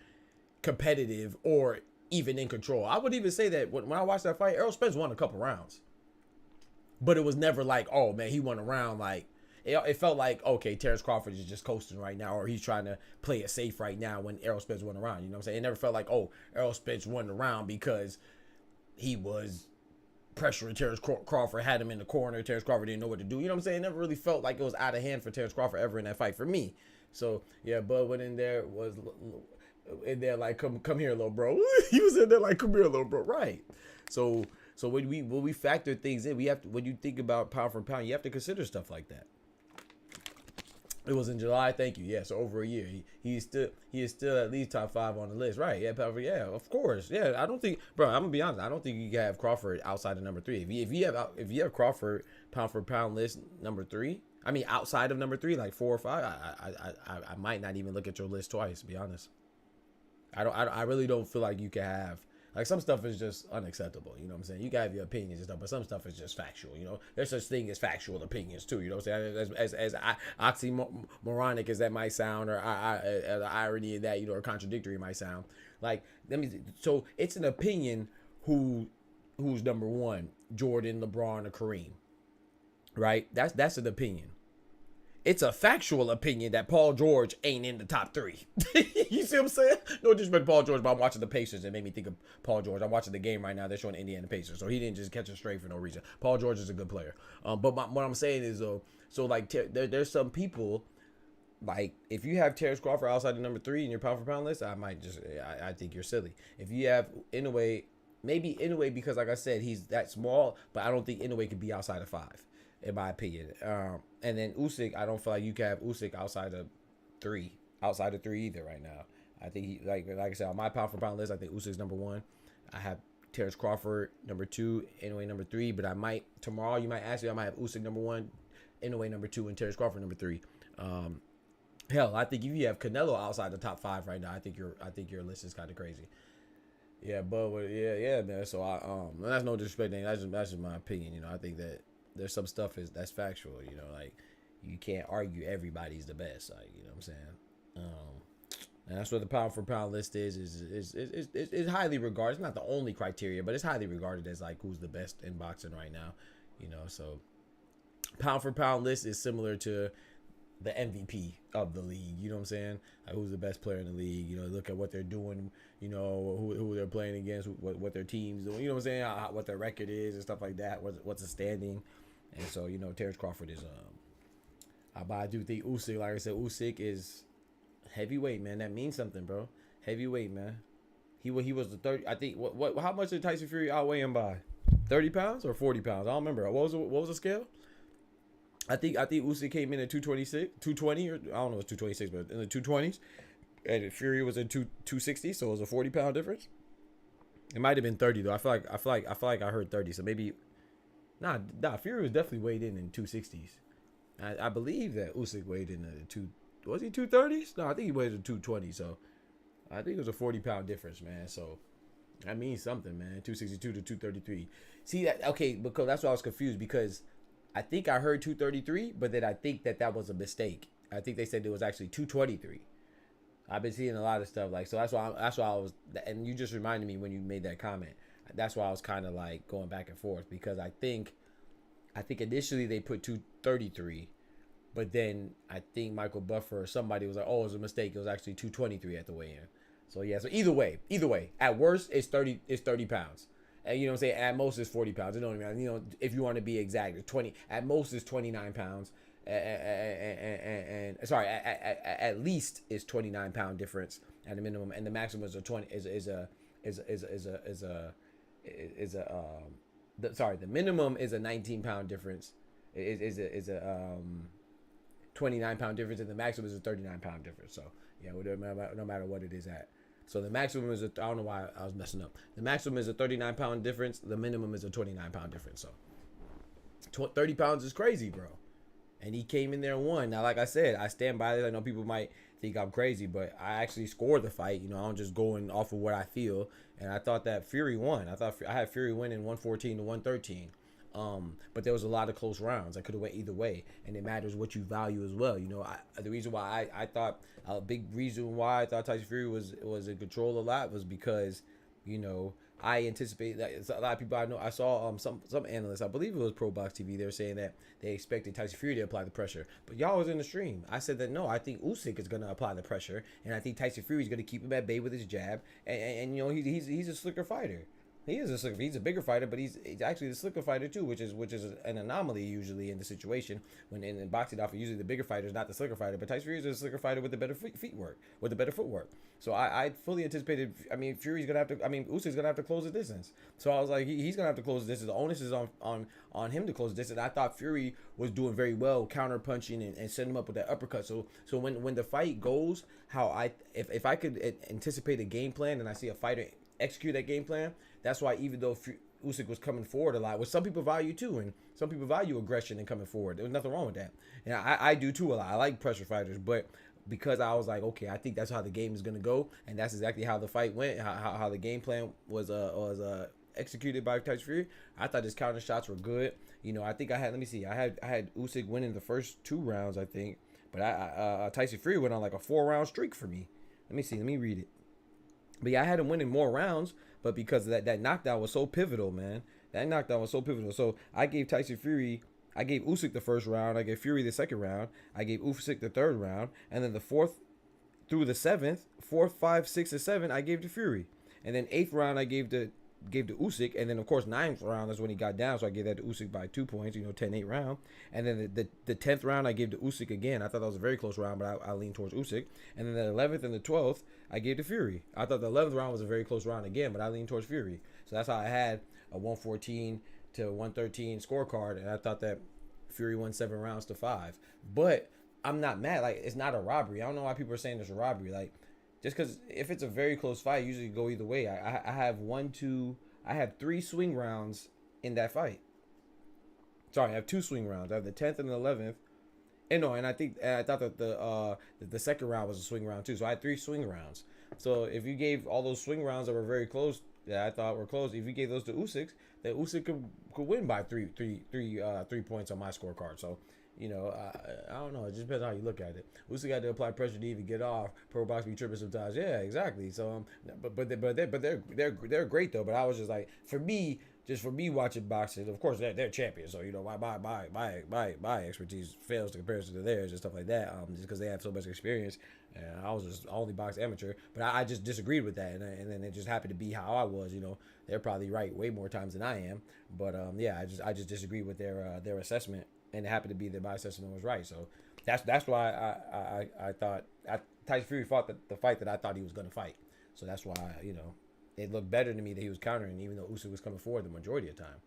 competitive or even in control. I would even say that when I watched that fight, Errol Spence won a couple rounds. But it was never like, oh man, he won a round. Like, it felt like, okay, Terrence Crawford is just coasting right now, or he's trying to play it safe right now when Errol Spence won a round. You know what I'm saying? It never felt like, oh, Errol Spence won the round because he was pressuring Terrence Crawford, had him in the corner. Terrence Crawford didn't know what to do. You know what I'm saying? It never really felt like it was out of hand for Terrence Crawford ever in that fight for me. So yeah, Bud went in there, like, come here, little bro. He was in there like, come here, little bro. Right. So when we factor things in, we have to, when you think about pound for pound, you have to consider stuff like that. It was in July, thank you. Yeah, so over a year. He is still at least top 5 on the list. Right. Yeah, of course. Yeah, I don't think, bro, I'm gonna be honest, I don't think you can have Crawford outside of number 3. If you have Crawford pound for pound list number 3, I mean outside of number 3, like 4 or 5, I might not even look at your list twice, to be honest. I really don't feel like you can have, like, some stuff is just unacceptable. You know what I'm saying? You got your opinions and stuff, but some stuff is just factual. You know, there's such thing as factual opinions too. You know what I'm saying? As oxymoronic as that might sound, or the irony of that, you know, or contradictory it might sound. Like, so it's an opinion who's number 1, Jordan, LeBron, or Kareem, right? That's an opinion. It's a factual opinion that Paul George ain't in the top 3. You see what I'm saying? No disrespect to Paul George, but I'm watching the Pacers. It made me think of Paul George. I'm watching the game right now. They're showing Indiana Pacers. So he didn't just catch a stray for no reason. Paul George is a good player. But what I'm saying is, though, so like there's some people, like, if you have Terrence Crawford outside the number 3 in your pound for pound list, I think you're silly. If you have Inoue, maybe Inoue, because like I said, he's that small, but I don't think Inoue could be outside of 5. In my opinion. And then Usyk, I don't feel like you can have Usyk outside of 3 either right now. I think he, like I said, on my pound for pound list, I think Usyk's number 1. I have Terrence Crawford number 2, Inoue number 3, but I might, tomorrow you might ask me, I might have Usyk number 1, Inoue number 2, and Terrence Crawford number 3. Hell, I think if you have Canelo outside the top 5 right now, I think your list is kind of crazy. Yeah, but yeah, man. So that's no disrespect. That's just my opinion. You know, I think that there's some stuff that's factual, you know, like, you can't argue everybody's the best, like, you know what I'm saying? And that's what the pound for pound list is highly regarded. It's not the only criteria, but it's highly regarded as, like, who's the best in boxing right now, you know. So pound for pound list is similar to the MVP of the league, you know what I'm saying? Like, who's the best player in the league, you know, look at what they're doing, you know, who they're playing against, what their team's doing, you know what I'm saying, what their record is and stuff like that, what's the standing. And so, you know, Terrence Crawford is but I do think Usyk, like I said, Usyk is heavyweight, man. That means something, bro. Heavyweight, man. He was the 30. I think how much did Tyson Fury outweigh him by? 30 pounds or 40 pounds? I don't remember. What was the scale? I think Usyk came in at 220, or I don't know if it's 226, but in the 220s, and Fury was in 260, so it was a 40-pound difference. It might have been 30 though. I feel like I heard 30, so maybe. Nah, Fury was definitely weighed in 260s. I believe that Usyk weighed in was he 230s? No, I think he weighed in 220. So I think it was a 40-pound difference, man. So that means something, man. 262 to 233. See that? Okay, because that's why I was confused, because I think I heard 233, but then I think that was a mistake. I think they said it was actually 223. I've been seeing a lot of stuff, like, so that's why I was, and you just reminded me when you made that comment. That's why I was kind of like going back and forth, because I think initially they put 233, but then I think Michael Buffer or somebody was like, oh, it was a mistake. It was actually 223 at the weigh-in. So yeah, so either way, at worst it's 30 pounds. And you know what I'm saying? At most it's 40 pounds. It don't even, you know, if you want to be exact, it's 20. At most it's 29 pounds. And sorry, at least it's 29 pound difference at the minimum, and the maximum is a 20 the minimum is a 19 pound difference. Is a 29 pound difference, and the maximum is a 39 pound difference. So yeah, no matter what it is at. So the maximum is I don't know why I was messing up. The maximum is a 39 pound difference. The minimum is a 29 pound difference. So 30 pounds is crazy, bro. And he came in there and won. Now, like I said, I stand by this. I know people might think I'm crazy, but I actually scored the fight. You know, I'm just going off of what I feel. And I thought that Fury won. I had Fury winning 114 to 113. But there was a lot of close rounds. I could have went either way, and it matters what you value as well. You know, the reason why I thought a big reason why I thought Tyson Fury was in control a lot was because, you know, I anticipate that a lot of people I know. I saw some analysts, I believe it was Pro Box TV, they were saying that they expected Tyson Fury to apply the pressure. But y'all was in the stream. I said that no, I think Usyk is gonna apply the pressure, and I think Tyson Fury is gonna keep him at bay with his jab. And you know, he's a slicker fighter. He is a slicker. He's a bigger fighter, but he's actually the slicker fighter too, which is an anomaly usually in the situation. When in boxing, often usually the bigger fighter is not the slicker fighter, but Tyson Fury is a slicker fighter with the better feet work, with the better footwork. So I fully anticipated. I mean, Fury's gonna have to. I mean, Usyk's gonna have to close the distance. So I was like, he's gonna have to close the distance. The onus is on him to close the distance. I thought Fury was doing very well, counter punching and setting him up with that uppercut. So when the fight goes, if I could anticipate a game plan and I see a fighter execute that game plan, that's why even though Usyk was coming forward a lot, which some people value too, and some people value aggression and coming forward. There was nothing wrong with that. And I do too a lot. I like pressure fighters, but because I was like, okay, I think that's how the game is going to go, and that's exactly how the fight went, how the game plan was executed by Tyson Fury. I thought his counter shots were good. You know, I think I had Usyk winning the first 2 rounds, I think, but Tyson Fury went on like a 4-round streak for me. Let me read it. But yeah, I had him winning more rounds, but because that knockdown was so pivotal, man. That knockdown was so pivotal. So I gave Usyk the first round. I gave Fury the second round. I gave Usyk the third round. And then the 4th through the 7th, 4, 5, 6, and 7, I gave to Fury. And then 8th round, I gave to Usyk. And then, of course, 9th round, that's when he got down. So I gave that to Usyk by 2 points, 10-8 round. And then the 10th round, I gave to Usyk again. I thought that was a very close round, but I leaned towards Usyk. And then the 11th and the 12th, I gave to Fury. I thought the 11th round was a very close round again, but I leaned towards Fury. So that's how I had a 114 to 113 scorecard. And I thought that Fury won 7 rounds to 5. But I'm not mad. Like, it's not a robbery. I don't know why people are saying it's a robbery. Like, just because if it's a very close fight, usually go either way. I have 3 swing rounds in that fight. Sorry, I have 2 swing rounds. I have the 10th and the 11th. And I thought that the second round was a swing round too. So I had 3 swing rounds. So if you gave all those swing rounds that were very close, that I thought were close, if you gave those to Usyk, then Usyk could win by 3 points on my scorecard. So, you know, I don't know. It just depends on how you look at it. Usyk had to apply pressure to even get off. Pro Box be tripping sometimes. Yeah, exactly. So, but they're great though. But I was just like, for me watching boxing, of course they're champions. So, you know, my expertise fails to comparison to theirs and stuff like that. Just because they have so much experience. And I was just only box amateur, but I just disagreed with that, and then it just happened to be how I was. You know, they're probably right way more times than I am. But yeah, I just disagreed with their assessment. And it happened to be that my assessment was right. So that's why I thought Tyson Fury fought the fight that I thought he was going to fight. So that's why, you know, it looked better to me that he was countering, even though Usyk was coming forward the majority of the time.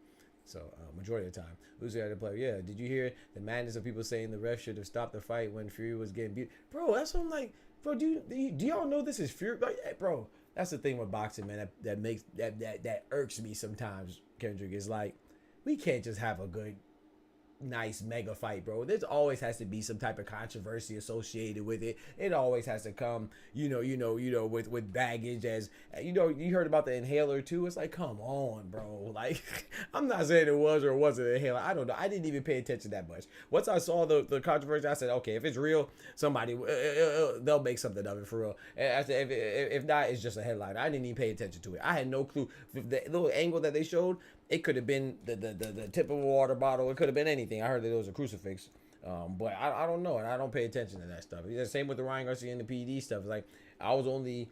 So majority of the time, Usyk had to play. Yeah, did you hear the madness of people saying the ref should have stopped the fight when Fury was getting beat? Bro, that's what I'm like. Bro, do y'all know this is Fury? Like, hey, bro, that's the thing with boxing, man. That irks me sometimes. Kendrick, is like, we can't just have a good, nice mega fight, bro. There's always has to be some type of controversy associated with it. It always has to come, with baggage. As you know, you heard about the inhaler too. It's like, come on, bro. Like, I'm not saying it was or wasn't an inhaler. I don't know. I didn't even pay attention that much. Once I saw the controversy, I said, okay, if it's real, somebody they'll make something of it for real. And I said, if not, it's just a headline. I didn't even pay attention to it. I had no clue. The little angle that they showed, it could have been the tip of a water bottle. It could have been anything. I heard that it was a crucifix. But I don't know, and I don't pay attention to that stuff. It's the same with the Ryan Garcia and the PD stuff. Like, I was only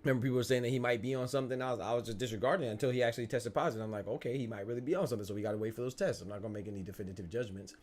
Remember, people were saying that he might be on something. I was just disregarding it until he actually tested positive. I'm like, okay, he might really be on something. So we got to wait for those tests. I'm not going to make any definitive judgments.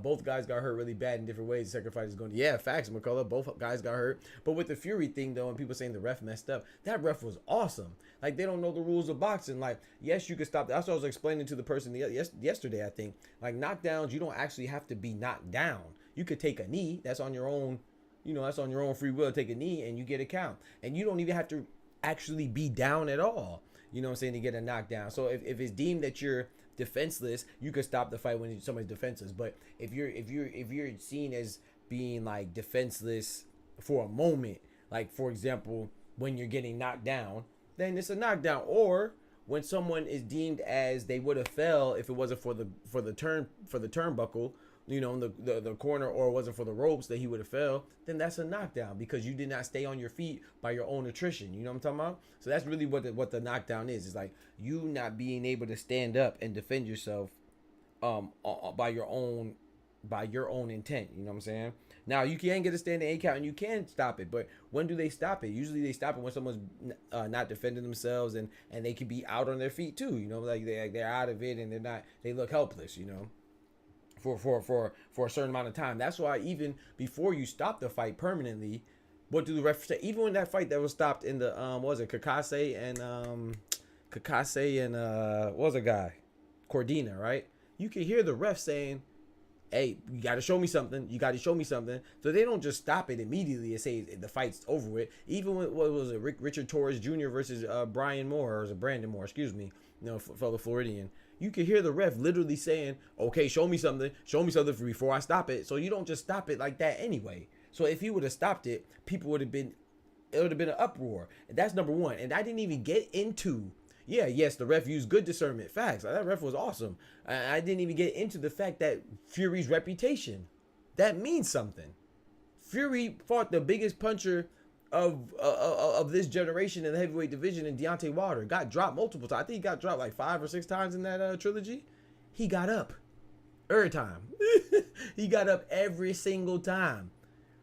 Both guys got hurt really bad in different ways. The second fight is going, yeah, facts, McCullough. Both guys got hurt. But with the Fury thing, though, and people saying the ref messed up, that ref was awesome. Like, they don't know the rules of boxing. Like, yes, you could stop. That's what I was explaining to the person yesterday, I think. Like, knockdowns, you don't actually have to be knocked down. You could take a knee. That's on your own. That's on your own free will. Take a knee and you get a count. And you don't even have to actually be down at all. You know what I'm saying? To get a knockdown. So if it's deemed that you're defenseless, you could stop the fight when somebody's defenseless. But if you're seen as being like defenseless for a moment, like for example, when you're getting knocked down, then it's a knockdown. Or when someone is deemed as they would have fell if it wasn't for the turnbuckle, the corner, or it wasn't for the ropes that he would have fell, then that's a knockdown because you did not stay on your feet by your own attrition. You know what I'm talking about? So that's really what the knockdown is. It's like you not being able to stand up and defend yourself by your own intent. You know what I'm saying? Now you can get a standing 8 count and you can stop it, but when do they stop it? Usually they stop it when someone's not defending themselves and they can be out on their feet too. Like they're out of it and they look helpless. For a certain amount of time. That's why even before you stop the fight permanently, what do the refs say? Even when that fight that was stopped in the what was it, Kakase and what was a guy, Cordina, right? You can hear the ref saying, "Hey, you got to show me something. You got to show me something." So they don't just stop it immediately and say the fight's over with. Even when what was it, Richard Torres Jr. versus Brian Moore, or was it Brandon Moore? Excuse me, fellow Floridian. You can hear the ref literally saying, okay, show me something before I stop it. So you don't just stop it like that anyway. So if he would have stopped it, it would have been an uproar. And that's number one. And I didn't even get into, yes, the ref used good discernment. Facts. That ref was awesome. I didn't even get into the fact that Fury's reputation, that means something. Fury fought the biggest puncher of this generation in the heavyweight division in Deontay Wilder. Got dropped multiple times. I think he got dropped like 5 or 6 times in that trilogy. He got up every time. He got up every single time.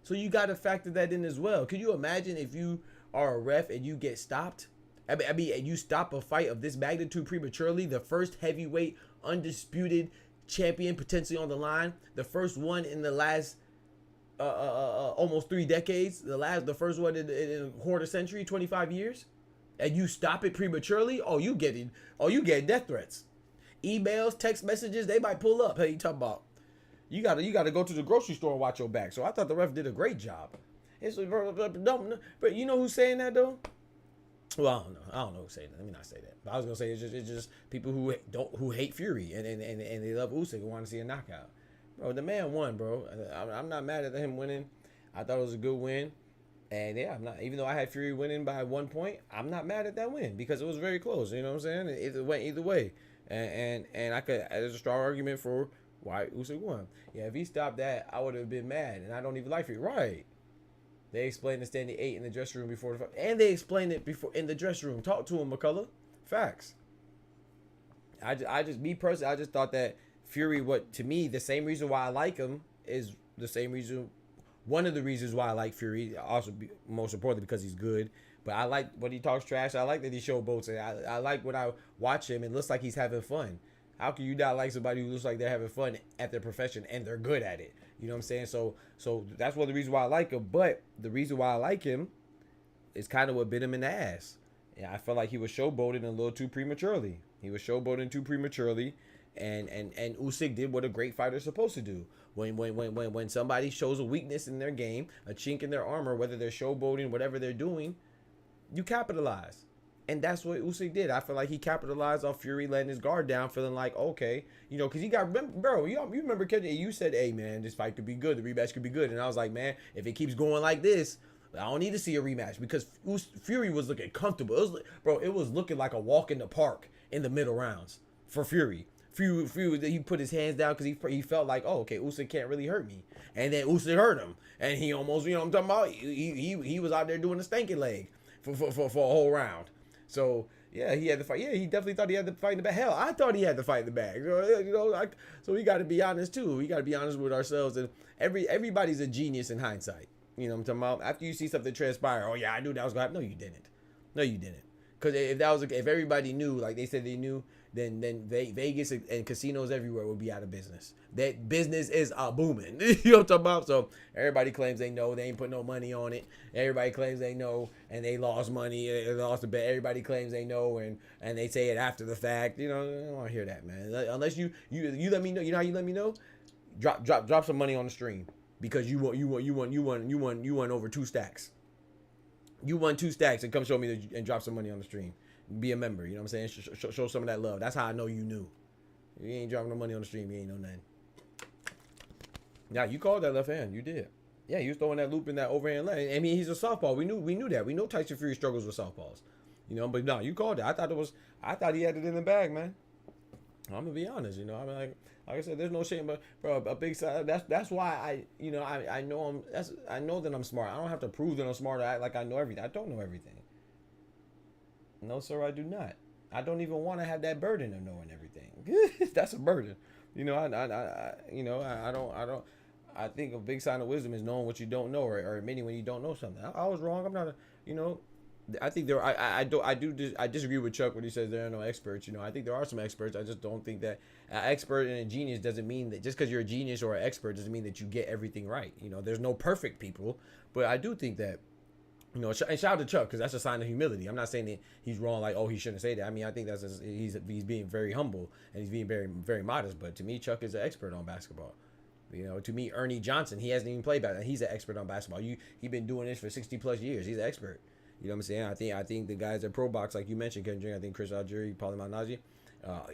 So you got to factor that in as well. Could you imagine if you are a ref and you get stopped? I mean, and you stop a fight of this magnitude prematurely, the first heavyweight undisputed champion potentially on the line, the first one in the last almost 3 decades, the first one in a quarter century, 25 years, and you stop it prematurely, you getting death threats, emails, text messages, they might pull up. Hey, you talking about you gotta go to the grocery store and watch your back. So I thought the ref did a great job. But you know who's saying that though? Well, I don't know who's saying that. Let me not say that. But I was gonna say it's just people who hate Fury and they love Usyk and want to see a knockout. Bro, the man won, bro. I'm not mad at him winning. I thought it was a good win. And yeah, I'm not, even though I had Fury winning by 1 point, I'm not mad at that win because it was very close. You know what I'm saying? It went either way. And there's a strong argument for why Usyk won. Yeah, if he stopped that, I would have been mad. And I don't even like Fury. Right. They explained the standing 8 in the dressing room before the fight. And they explained it before in the dressing room. Talk to him, McCullough. Facts. I just thought that Fury, to me, the same reason why I like him is the same reason, one of the reasons why I like Fury, also most importantly because he's good, but I like when he talks trash. I like that he showboats, and I like when I watch him, it looks like he's having fun. How can you not like somebody who looks like they're having fun at their profession and they're good at it? You know what I'm saying? So that's one of the reasons why I like him, but the reason why I like him is kind of what bit him in the ass. Yeah, I felt like he was showboating a little too prematurely. And Usyk did what a great fighter is supposed to do. When somebody shows a weakness in their game, a chink in their armor, whether they're showboating, whatever they're doing, you capitalize. And that's what Usyk did. I feel like he capitalized off Fury letting his guard down, feeling like, okay, because he got, bro, you remember, Kenny, you said, hey, man, this fight could be good. The rematch could be good. And I was like, man, if it keeps going like this, I don't need to see a rematch because Fury was looking comfortable. It was looking like a walk in the park in the middle rounds for Fury. Fury, he put his hands down because he felt like, oh, okay, Usyk can't really hurt me. And then Usyk hurt him. And he almost, you know what I'm talking about? He was out there doing the stanky leg for a whole round. So, yeah, he had the fight. Yeah, he definitely thought he had the fight in the bag. Hell, I thought he had the fight in the bag. So we got to be honest, too. We got to be honest with ourselves. And everybody's a genius in hindsight. You know what I'm talking about? After you see something transpire, oh, yeah, I knew that was going to happen. No, you didn't. No, you didn't. Because if everybody knew, like they said they knew, then Vegas and casinos everywhere would be out of business. That business is booming. You know what I'm talking about? So everybody claims they know. They ain't put no money on it. Everybody claims they know, and they lost money. They lost a bet. Everybody claims they know, and they say it after the fact. You know, I don't want to hear that, man. Unless you let me know. You know how you let me know? Drop some money on the stream because you won over 2 stacks. You won 2 stacks and come show me and drop some money on the stream. Be a member, you know what I'm saying? Show some of that love. That's how I know you knew. You ain't dropping no money on the stream. You ain't know nothing. Now you called that left hand. You did. Yeah, you was throwing that loop in that overhand leg. I mean, he's a southpaw. We knew that. We know Tyson Fury struggles with southpaws. You know, but no, you called it. I thought he had it in the bag, man. I'm gonna be honest. You know, I mean, like I said, there's no shame, but bro, a big side. That's why I know I know that I'm smart. I don't have to prove that I'm smart or act like I know everything. I don't know everything. No, sir, I do not. I don't even want to have that burden of knowing everything. That's a burden. You know, I don't. I think a big sign of wisdom is knowing what you don't know or admitting when you don't know something. I was wrong. I'm not I think there. I disagree with Chuck when he says there are no experts. You know, I think there are some experts. I just don't think that an expert and a genius doesn't mean that just because you're a genius or an expert doesn't mean that you get everything right. You know, there's no perfect people, but I do think that. You know, and shout out to Chuck because that's a sign of humility. I'm not saying that he's wrong, like, oh, he shouldn't say that. I mean, I think he's being very humble and he's being very, very modest. But to me, Chuck is an expert on basketball. You know, to me, Ernie Johnson, he hasn't even played basketball. He's an expert on basketball. He been doing this for 60 plus years. He's an expert. You know what I'm saying? I think the guys at Pro Box, like you mentioned, Kendrick, I think Chris Algieri, Paulie Malignaggi,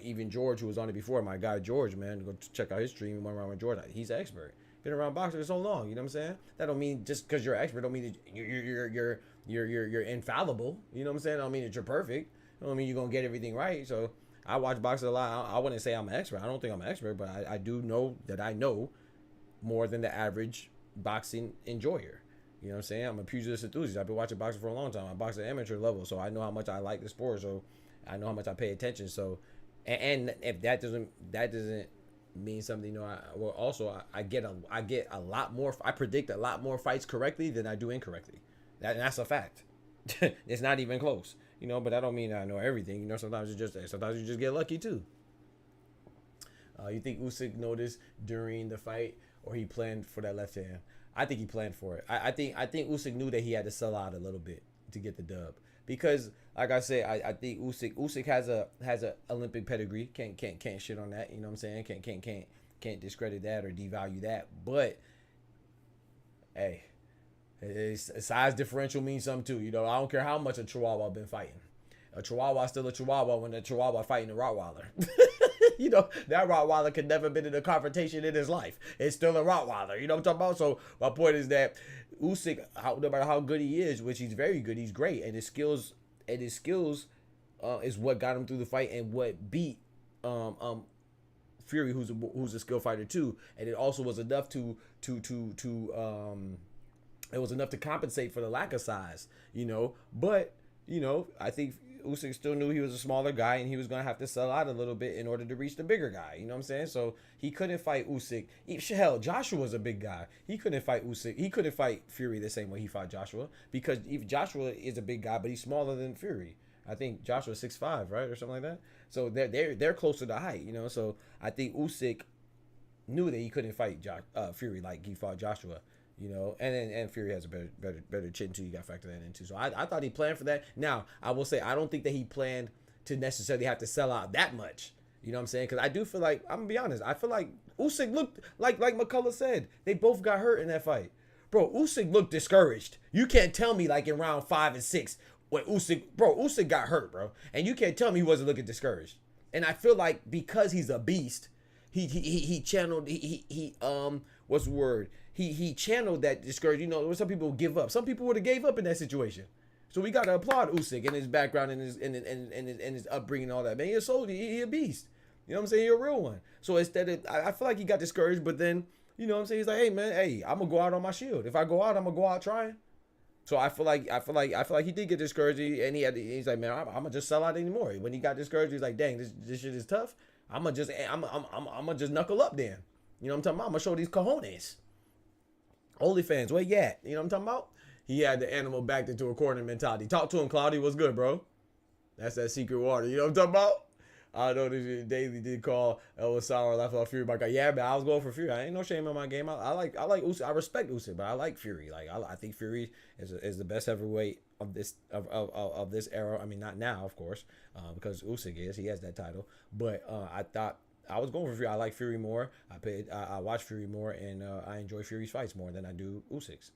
even George, who was on it before, my guy George, man, go check out his stream. He went around with George. He's an expert. Been around boxing for so long. You know what I'm saying? That don't mean just because you're an expert don't mean that you're infallible. You know what I'm saying? I don't mean that you're perfect. I don't mean you're gonna get everything right. So I watch boxing a lot. I wouldn't say I'm an expert. I don't think I'm an expert, but I do know that I know more than the average boxing enjoyer. You know what I'm saying? I'm a pugilist enthusiast. I've been watching boxing for a long time. I box at amateur level, so I know how much I like the sport. So I know how much I pay attention. So and if that doesn't mean something, you know, I get a lot more. I predict a lot more fights correctly than I do incorrectly. That's a fact. It's not even close, you know. But I don't mean I know everything. You know, sometimes you just get lucky too. You think Usyk noticed during the fight, or he planned for that left hand? I think he planned for it. I think Usyk knew that he had to sell out a little bit to get the dub. Because, like I said, I think Usyk has a Olympic pedigree. Can't shit on that. You know what I'm saying? Can't discredit that or devalue that. But hey, size differential means something too. You know, I don't care how much a Chihuahua been fighting. A Chihuahua still a Chihuahua when a Chihuahua fighting a Rottweiler. You know, that Rottweiler could never been in a confrontation in his life. It's still a Rottweiler. You know what I'm talking about? So my point is that Usyk, no matter how good he is, which he's very good, he's great, and his skills is what got him through the fight and what beat Fury, who's a skill fighter too, and it also was enough to compensate for the lack of size, you know. But you know, I think Usyk still knew he was a smaller guy and he was gonna have to sell out a little bit in order to reach the bigger guy. You know what I'm saying? So he couldn't fight Usyk. Hell, Joshua was a big guy. He couldn't fight Usyk. He couldn't fight Fury the same way he fought Joshua because Joshua is a big guy, but he's smaller than Fury. I think Joshua's 6'5", right, or something like that. So they're closer to height, you know. So I think Usyk knew that he couldn't fight Fury like he fought Joshua. You know, and Fury has a better chin too. You got to factor that in too. So I thought he planned for that. Now I will say I don't think that he planned to necessarily have to sell out that much. You know what I'm saying? Because I do feel like, I'm gonna be honest, I feel like Usyk looked like McCullough said, they both got hurt in that fight. Bro, Usyk looked discouraged. You can't tell me like in round 5 and 6 when Usyk got hurt, bro, and you can't tell me he wasn't looking discouraged. And I feel like because he's a beast, he channeled what's the word? He channeled that discouraged. You know, some people give up. Some people would have gave up in that situation. So we got to applaud Usyk and his background and his upbringing and all that. Man, he's a soldier. He a beast. You know what I'm saying? He's a real one. So instead of, I feel like he got discouraged, but then, you know what I'm saying? He's like, hey man, I'm gonna go out on my shield. If I go out, I'm gonna go out trying. So I feel like he did get discouraged, and he's like, man, I'm gonna just sell out anymore. When he got discouraged, he's like, dang, this shit is tough. I'm gonna just knuckle up then. You know what I'm talking about? I'm gonna show these cojones. OnlyFans, where you at? You know what I'm talking about? he had the animal backed into a corner mentality. Talk to him, Cloudy. What's good, bro? That's that secret water. You know what I'm talking about? I know this Daily did call Oleksandr left off Fury. But yeah, man, I was going for Fury. I ain't no shame in my game. I like Usyk. I respect Usyk, but I like Fury. Like I think Fury is the best heavyweight of this of this era. I mean, not now, of course, because Usyk he has that title. But I thought I was going for Fury. I like Fury more. I watch Fury more, and I enjoy Fury's fights more than I do Usyk's.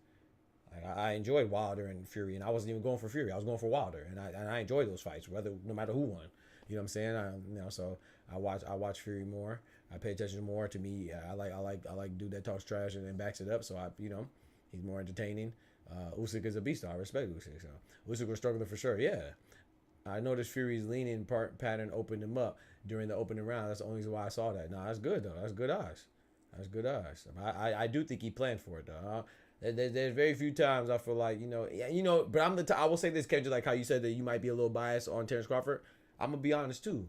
Like, I enjoyed Wilder and Fury, and I wasn't even going for Fury. I was going for Wilder, and I enjoyed those fights, no matter who won. You know what I'm saying? So I watch Fury more. I pay attention more. To me, I like dude that talks trash and then backs it up. So he's more entertaining. Usyk is a beast. I respect Usyk. So Usyk was struggling for sure. Yeah, I noticed Fury's leaning pattern opened him up during the opening round. That's the only reason why I saw that. No, that's good though. That's good eyes. That's good eyes. I do think he planned for it though. There's very few times I feel like but I will say this, Kendrick, like how you said that you might be a little biased on Terrence Crawford. I'm gonna be honest too.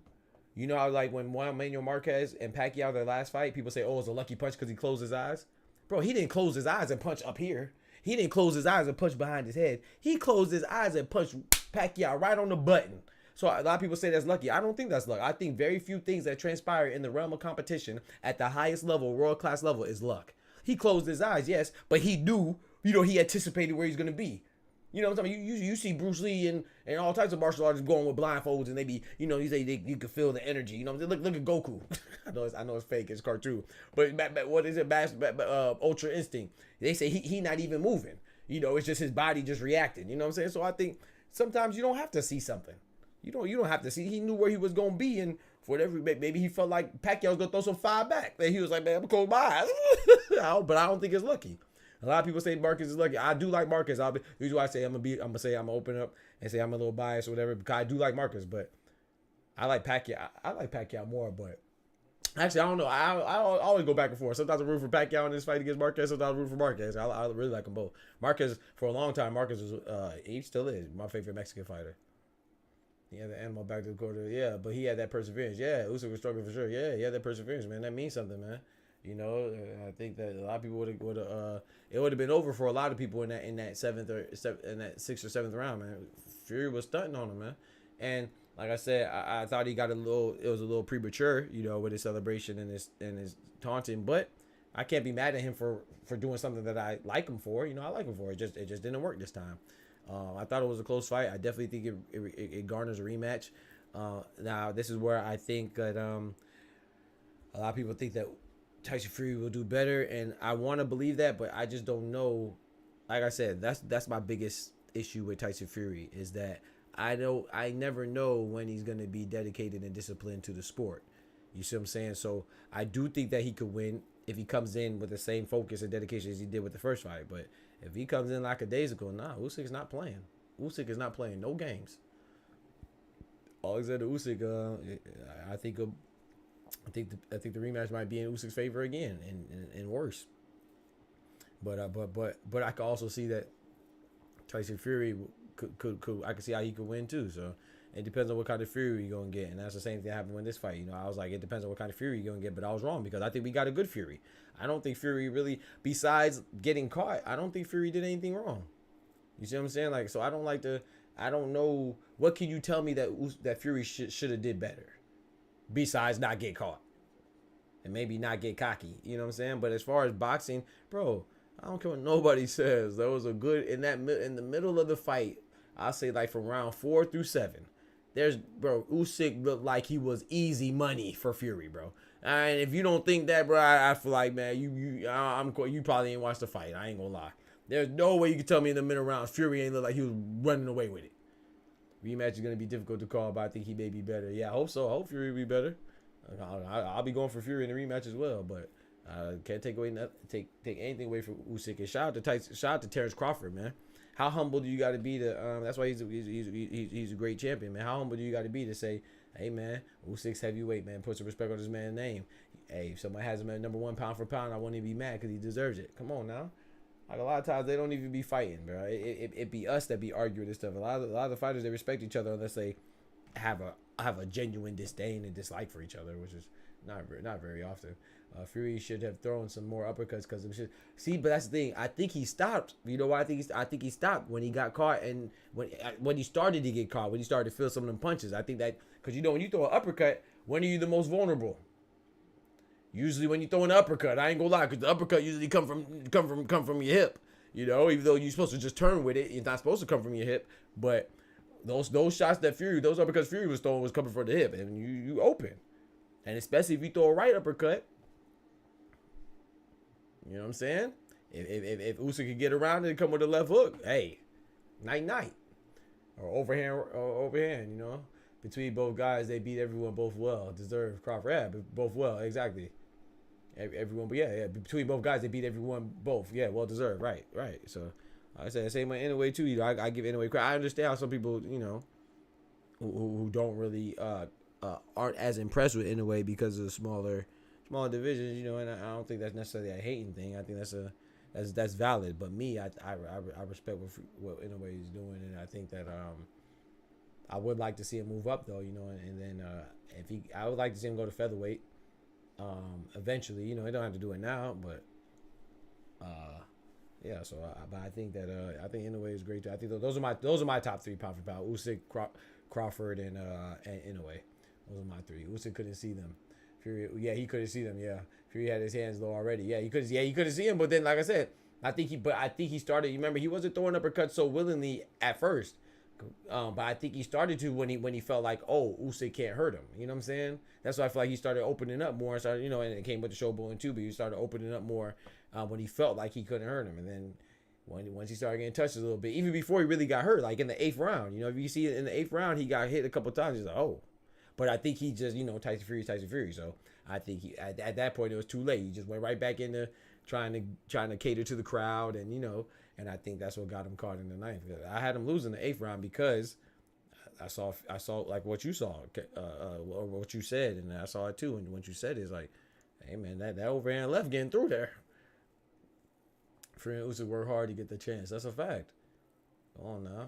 You know how like when Juan Manuel Marquez and Pacquiao their last fight, people say, "Oh, it's a lucky punch because he closed his eyes." Bro, he didn't close his eyes and punch up here. He didn't close his eyes and punch behind his head. He closed his eyes and punched Pacquiao right on the button. So a lot of people say that's lucky. I don't think that's luck. I think very few things that transpire in the realm of competition at the highest level, world class level, is luck. He closed his eyes, yes, but he knew, he anticipated where he's gonna be. You know what I'm saying? You see Bruce Lee and all types of martial artists going with blindfolds, and they be, you say you can feel the energy. You know what I'm saying? Look at Goku. I know it's fake, it's cartoon. But what is it? Ultra Instinct. They say he not even moving. It's just his body just reacting. You know what I'm saying? So I think sometimes you don't have to see something. You don't have to see. He knew where he was gonna be, and for whatever, maybe he felt like Pacquiao was gonna throw some fire back. And he was like, man, I'm gonna close my eyes. But I don't think it's lucky. A lot of people say Marcus is lucky. I do like Marcus. Usually I say I'm gonna open up and say I'm a little biased or whatever, because I do like Marcus, but I like Pacquiao. I like Pacquiao more, but actually I don't know. I always go back and forth. Sometimes I root for Pacquiao in this fight against Marquez. Sometimes I root for Marquez. I really like them both. Marquez, for a long time, Marquez was he still is my favorite Mexican fighter. He had the animal back to the quarter, yeah, but he had that perseverance. Yeah, Usyk was struggling for sure. Yeah, he had that perseverance, man. That means something, man. I think that a lot of people would have it would have been over for a lot of people in that in that 6th or 7th round, man. Fury was stunting on him, man. And like I said, I thought he got it was a little premature, with his celebration and his taunting, but I can't be mad at him for doing something that I like him for. I like him for it. It just didn't work this time. I thought it was a close fight. I definitely think it garners a rematch. Now this is where I think that a lot of people think that Tyson Fury will do better, and I want to believe that, but I just don't know. Like I said, that's my biggest issue with Tyson Fury, is that I never know when he's going to be dedicated and disciplined to the sport. You see what I'm saying? So I do think that he could win if he comes in with the same focus and dedication as he did with the first fight. But if he comes in lackadaisical, Usyk's not playing. Usyk is not playing no games. Oleksandr Usyk, I think the rematch might be in Usyk's favor again, and worse. But I can also see that Tyson Fury could I can see how he could win too. So it depends on what kind of Fury you're gonna get, and that's the same thing that happened with this fight. I was like, it depends on what kind of Fury you're gonna get, but I was wrong, because I think we got a good Fury. I don't think Fury really, besides getting caught, I don't think Fury did anything wrong. You see what I'm saying? Like, so I don't know, what can you tell me that Fury should have did better, besides not get caught and maybe not get cocky? You know what I'm saying? But as far as boxing, bro, I don't care what nobody says. There was a good in the middle of the fight. I'll say like from round 4 through 7. Usyk looked like he was easy money for Fury, bro. And if you don't think that, bro, I feel like, man, you probably ain't watched the fight. I ain't gonna lie. There's no way you can tell me in the middle rounds Fury ain't look like he was running away with it. Rematch is gonna be difficult to call, but I think he may be better. Yeah, I hope so. I hope Fury will be better. I'll be going for Fury in the rematch as well, but can't take anything away from Usyk. And shout out to Terrence Crawford, man. How humble do you got to be to? That's why he's a great champion, man. How humble do you got to be to say, hey, man, Usyk's heavyweight, man. Put some respect on this man's name. Hey, if somebody has him at number 1 pound for pound, I wouldn't even be mad because he deserves it. Come on now. Like, a lot of times they don't even be fighting, bro. It be us that be arguing and stuff. A lot of the fighters, they respect each other unless they have a genuine disdain and dislike for each other, which is not very often. Fury should have thrown some more uppercuts because of shit. See, but that's the thing. I think he stopped. You know why I think he stopped when he got caught, and when he started to get caught, when he started to feel some of them punches. I think that because when you throw an uppercut, when are you the most vulnerable? Usually when you throw an uppercut. I ain't gonna lie, because the uppercut usually come from your hip. Even though you're supposed to just turn with it, it's not supposed to come from your hip. But those shots that those uppercuts Fury was throwing was coming from the hip, and you open. And especially if you throw a right uppercut. You know what I'm saying? If Usyk could get around it and come with a left hook, hey, night. Or overhand, Between both guys, they beat everyone both well. Deserved Crawford. Yeah, both well, exactly. Everyone, but yeah. Between both guys, they beat everyone both. Yeah, well deserved. Right. So I said the same way Inoue too. I give Inoue credit. I understand how some people, who don't really aren't as impressed with Inoue because of the smaller divisions, and I don't think that's necessarily a hating thing. I think that's valid. But me, I respect what Inoue is doing, and I think that I would like to see him move up though, and then I would like to see him go to featherweight eventually. He don't have to do it now, but yeah. So but I think that I think Inoue is great too. I think those are my top three pound for pound: Usyk, Crawford, and Inoue. Those are my three. Usyk couldn't see them. Fury, yeah, he couldn't see them. Yeah, Fury had his hands low already. Yeah, he couldn't see him. But then, like I said, I think he started. You remember, he wasn't throwing uppercuts so willingly at first. But I think he started to when he felt like, oh, Usyk can't hurt him. You know what I'm saying? That's why I feel like he started opening up more. And it came with the show bowling too. But he started opening up more when he felt like he couldn't hurt him. And then once he started getting touched a little bit, even before he really got hurt, like in the 8th round. If you see it in the 8th round, he got hit a couple times. He's like, oh. But I think he just, Tyson Fury. So I think he at that point it was too late. He just went right back into trying to cater to the crowd, and and I think that's what got him caught in the 9th. I had him losing the 8th round because I saw like what you saw, or what you said, and I saw it too. And what you said is like, hey man, that overhand left getting through there. Fury and Usyk work hard to get the chance. That's a fact. Come on now.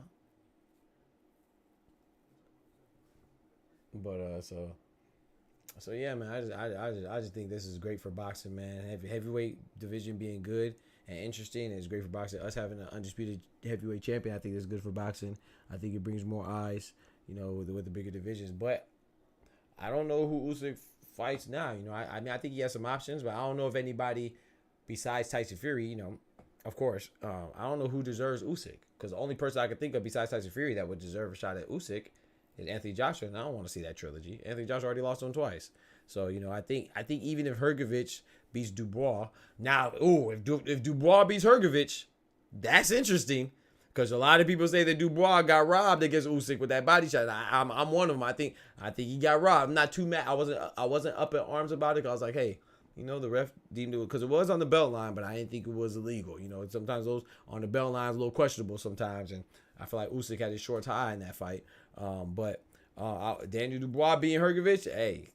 But so yeah, man. I just think this is great for boxing, man. Heavyweight division being good and interesting is great for boxing. Us having an undisputed heavyweight champion, I think is good for boxing. I think it brings more eyes, with the bigger divisions. But I don't know who Usyk fights now. I mean, I think he has some options, but I don't know if anybody besides Tyson Fury. Of course, I don't know who deserves Usyk, because the only person I could think of besides Tyson Fury that would deserve a shot at Usyk is Anthony Joshua, and I don't want to see that trilogy. Anthony Joshua already lost to him twice. So, I think even if Hrgovic beats Dubois, now, if Dubois beats Hrgovic, that's interesting, because a lot of people say that Dubois got robbed against Usyk with that body shot. I'm one of them. I think he got robbed. I'm not too mad. I wasn't up in arms about it, because I was like, hey, the ref deemed it, because it was on the belt line, but I didn't think it was illegal. Sometimes those on the belt line is a little questionable sometimes, and I feel like Usyk had his shorts high in that fight. But Daniel Dubois being Hrgovic, hey,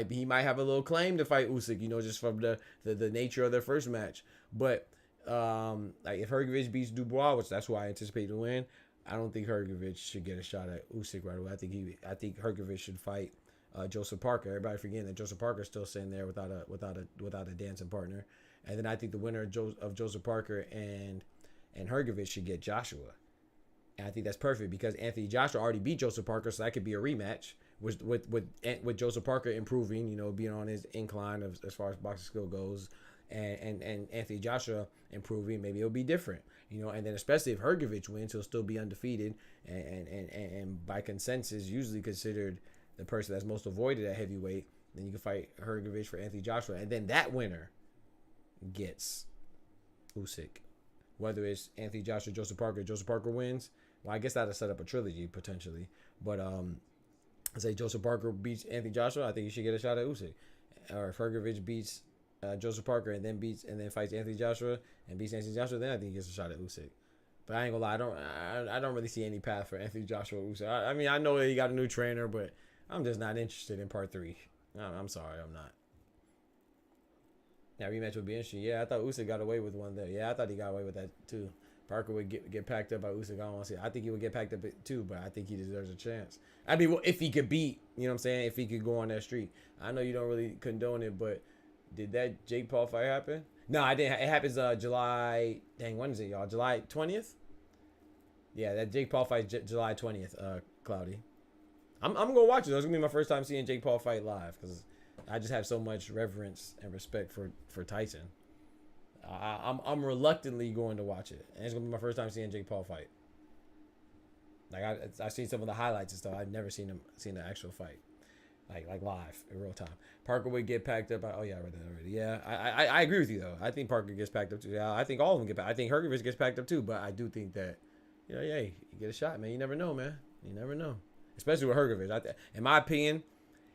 he might have a little claim to fight Usyk, just from the nature of their first match. But like if Hrgovic beats Dubois, which that's who I anticipate to win, I don't think Hrgovic should get a shot at Usyk right away. I think Hrgovic should fight Joseph Parker. Everybody forgetting that Joseph Parker is still sitting there without a dancing partner. And then I think the winner of Joseph Parker and Hrgovic should get Joshua. And I think that's perfect, because Anthony Joshua already beat Joseph Parker, so that could be a rematch with Joseph Parker improving, being on his incline as far as boxing skill goes, and Anthony Joshua improving. Maybe it'll be different, And then especially if Hrgovic wins, he'll still be undefeated, and by consensus, usually considered the person that's most avoided at heavyweight. Then you can fight Hrgovic for Anthony Joshua, and then that winner gets Usyk. Whether it's Anthony Joshua, Joseph Parker wins. Well, I guess that'll set up a trilogy potentially. But I say Joseph Parker beats Anthony Joshua, I think he should get a shot at Usyk. Or if Hrgovic beats Joseph Parker and then fights Anthony Joshua and beats Anthony Joshua, then I think he gets a shot at Usyk. But I ain't gonna lie, I don't really see any path for Anthony Joshua Usyk. I mean, I know that he got a new trainer, but I'm just not interested in part 3. I'm sorry, I'm not. That rematch would be interesting. Yeah, I thought Usyk got away with one there. Yeah, I thought he got away with that too. Parker would get packed up by Usyk. I don't want to see. I think he would get packed up too, but I think he deserves a chance. I mean, well, if he could beat, you know what I'm saying? If he could go on that streak. I know you don't really condone it, but did that Jake Paul fight happen? No, I didn't. It happens July. Dang, when is it, y'all? July 20th? Yeah, that Jake Paul fight July 20th. Cloudy. I'm gonna watch it. It's gonna be my first time seeing Jake Paul fight live because I just have so much reverence and respect for Tyson. I'm reluctantly going to watch it, and it's gonna be my first time seeing Jake Paul fight. Like I've seen some of the highlights and stuff. I've never seen the actual fight, like live in real time. Parker would get packed up. Oh yeah, I read that already. Yeah, I agree with you though. I think Parker gets packed up too. Yeah, I think all of them get packed. I think Hrgovic gets packed up too. But I do think that, you know, yeah, you get a shot, man. You never know, man. You never know. Especially with Hrgovic. In my opinion,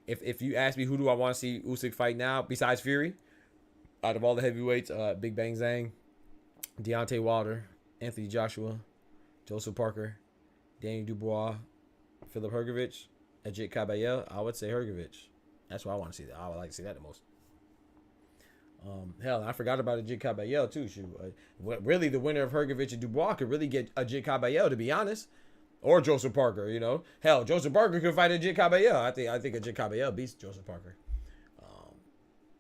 if you ask me who do I want to see Usyk fight now besides Fury, out of all the heavyweights, Big Bang Zhang, Deontay Wilder, Anthony Joshua, Joseph Parker, Danny Dubois, Philip Hrgovic, Ajit Caballel, I would say Hrgovic. That's what I want to see. I would like to see that the most. Hell, I forgot about Ajit Caballel too. Shoot, really, the winner of Hrgovic and Dubois could really get Ajit Caballel, to be honest. Or Joseph Parker, you know. Hell, Joseph Parker could fight Ajit Caballel. I think Ajit Caballel beats Joseph Parker.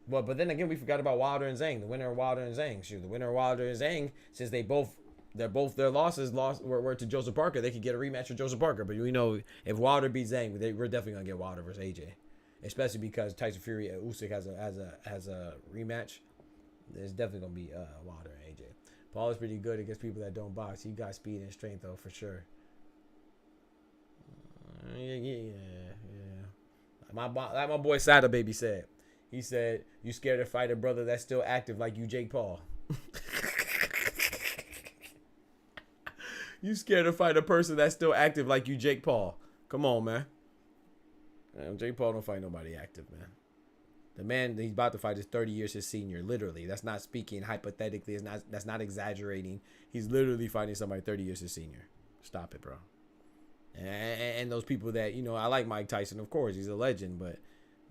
But then again, we forgot about Wilder and Zhang, the winner of Wilder and Zhang. Shoot, the winner of Wilder and Zhang, since their losses were to Joseph Parker, they could get a rematch with Joseph Parker. But we know if Wilder beats Zhang, we're definitely gonna get Wilder versus AJ, especially because Tyson Fury and Usyk has a rematch. There's definitely gonna be Wilder and AJ. Paul is pretty good against people that don't box. He got speed and strength though, for sure. Yeah. Like my boy Sada Baby said. He said, "You scared to fight a brother that's still active like you, Jake Paul." You scared to fight a person that's still active like you, Jake Paul. Come on, man. Jake Paul don't fight nobody active, man. The man that he's about to fight is 30 years his senior, literally. That's not speaking hypothetically. That's not exaggerating. He's literally fighting somebody 30 years his senior. Stop it, bro. And those people that, you know, I like Mike Tyson, of course. He's a legend, but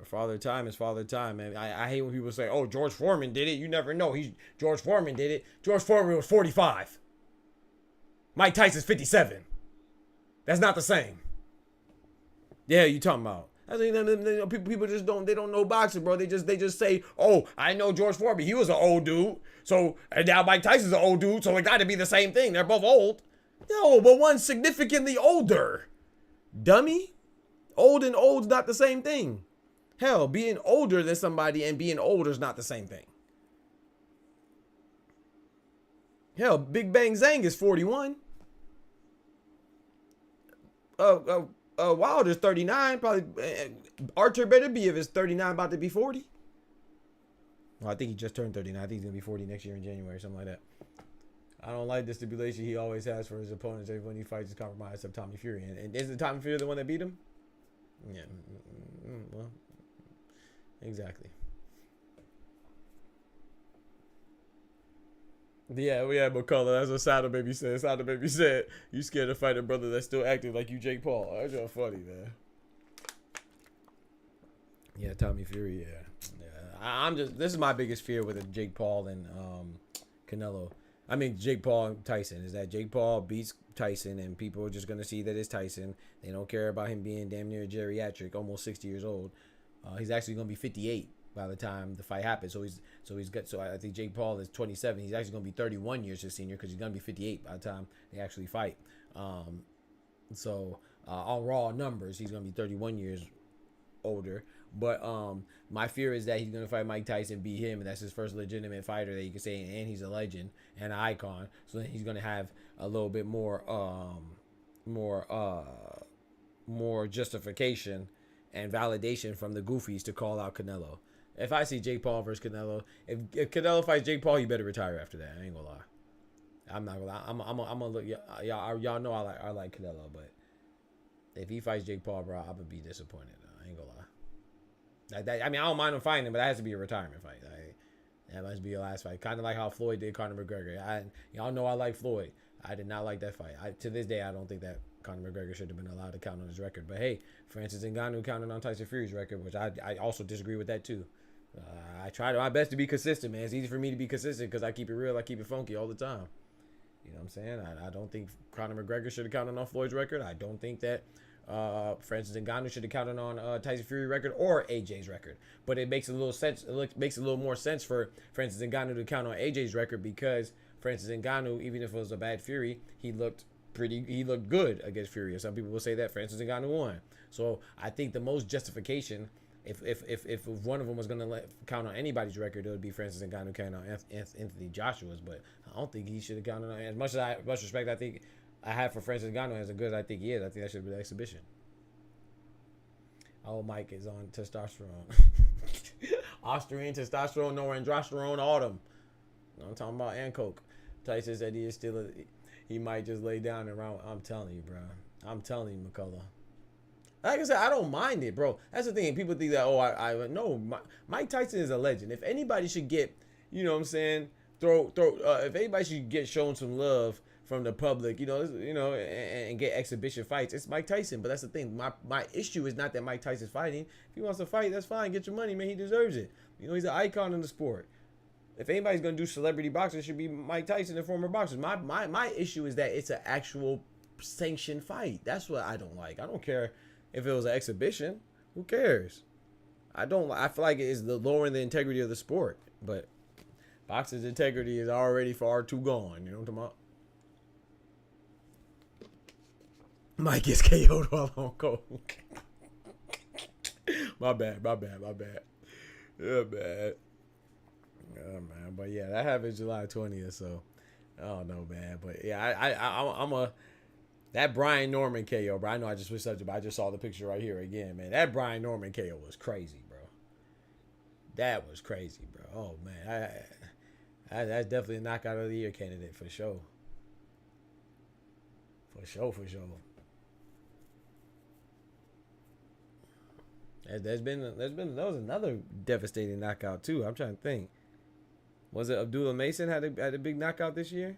Father Time is Father Time, man. I hate when people say, "Oh, George Foreman did it." You never know. George Foreman did it. George Foreman was 45. Mike Tyson's 57. That's not the same. Yeah, you talking about? I think people just don't know boxing, bro. They just say, "Oh, I know George Foreman. He was an old dude. So and now Mike Tyson's an old dude. So it got to be the same thing. They're both old." No, but one's significantly older. Dummy. Old and old's not the same thing. Hell, being older than somebody and being older is not the same thing. Hell, Big Bang Zhang is 41. Wilder's 39. Probably Archer better be if it's 39 about to be 40. Well, I think he just turned 39. I think he's going to be 40 next year in January or something like that. I don't like the stipulation he always has for his opponents when he fights is compromised except Tommy Fury. And isn't Tommy Fury the one that beat him? Yeah. Well, exactly. Yeah, we had McCullough. That's what Sada Baby said. Sada Baby said, "You scared to fight a brother that's still active like you, Jake Paul." That's just funny, man. Yeah, Tommy Fury. Yeah. This is my biggest fear with Jake Paul and Canelo. I mean, Jake Paul and Tyson is that Jake Paul beats Tyson, and people are just gonna see that it's Tyson. They don't care about him being damn near geriatric, almost 60 years old. He's actually gonna be 58 by the time the fight happens. So I think Jake Paul is 27. He's actually gonna be 31 years his senior because he's gonna be 58 by the time they actually fight. On raw numbers, he's gonna be 31 years older. But my fear is that he's gonna fight Mike Tyson, beat him, and that's his first legitimate fighter that you can say, and he's a legend and an icon. So then he's gonna have a little bit more justification and validation from the goofies to call out Canelo. If I see Jake Paul versus Canelo, if Canelo fights Jake Paul, you better retire after that. I ain't gonna lie. I'm not gonna lie. I'm gonna look. Y'all know I like Canelo, but if he fights Jake Paul, bro, I'm gonna be disappointed. I ain't gonna lie. I mean, I don't mind him fighting him, but that has to be a retirement fight. That must be your last fight. Kind of like how Floyd did Conor McGregor. Y'all know I like Floyd. I did not like that fight. To this day, I don't think that Conor McGregor should have been allowed to count on his record. But hey, Francis Ngannou counted on Tyson Fury's record, which I also disagree with that too. I try my best to be consistent, man. It's easy for me to be consistent because I keep it real. I keep it funky all the time. You know what I'm saying? I don't think Conor McGregor should have counted on Floyd's record. I don't think that Francis Ngannou should have counted on Tyson Fury record or AJ's record. But it makes a little sense. It makes a little more sense for Francis Ngannou to count on AJ's record because Francis Ngannou, even if it was a bad Fury, he looked good against Fury. Some people will say that Francis Ngannou won. So I think the most justification, if one of them was going to count on anybody's record, it would be Francis Ngannou counting on Anthony Joshua's. But I don't think he should have counted on. As much respect I think I have for Francis Ngannou, as good as I think he is, I think that should be the exhibition. Oh, Mike is on testosterone. Osterine, testosterone, no androsterone, autumn. I'm talking about and coke. Tyson said he is still he might just lay down and round. I'm telling you, bro. I'm telling you, McCullough. Like I said, I don't mind it, bro. That's the thing. People think that, no, Mike Tyson is a legend. If anybody should get, you know what I'm saying, if anybody should get shown some love from the public, and get exhibition fights, it's Mike Tyson. But that's the thing. My issue is not that Mike Tyson's fighting. If he wants to fight, that's fine. Get your money, man. He deserves it. He's an icon in the sport. If anybody's gonna do celebrity boxing, it should be Mike Tyson and former boxers. My issue is that it's an actual sanctioned fight. That's what I don't like. I don't care if it was an exhibition. Who cares? I feel like it is lowering the integrity of the sport. But boxing's integrity is already far too gone. You know what I'm talking about? Mike gets KO'd while on coke. My bad. Yeah, bad. Yeah, man. But yeah, that happened July 20th, so I don't know, man. But yeah, I'm that Brian Norman KO, bro. I know I just switched subject, but I just saw the picture right here again, man. That Brian Norman KO was crazy, bro. That was crazy, bro. Oh man, that's definitely a knockout of the year candidate for sure. For sure. That was another devastating knockout too. I'm trying to think. Was it Abdullah Mason had a big knockout this year?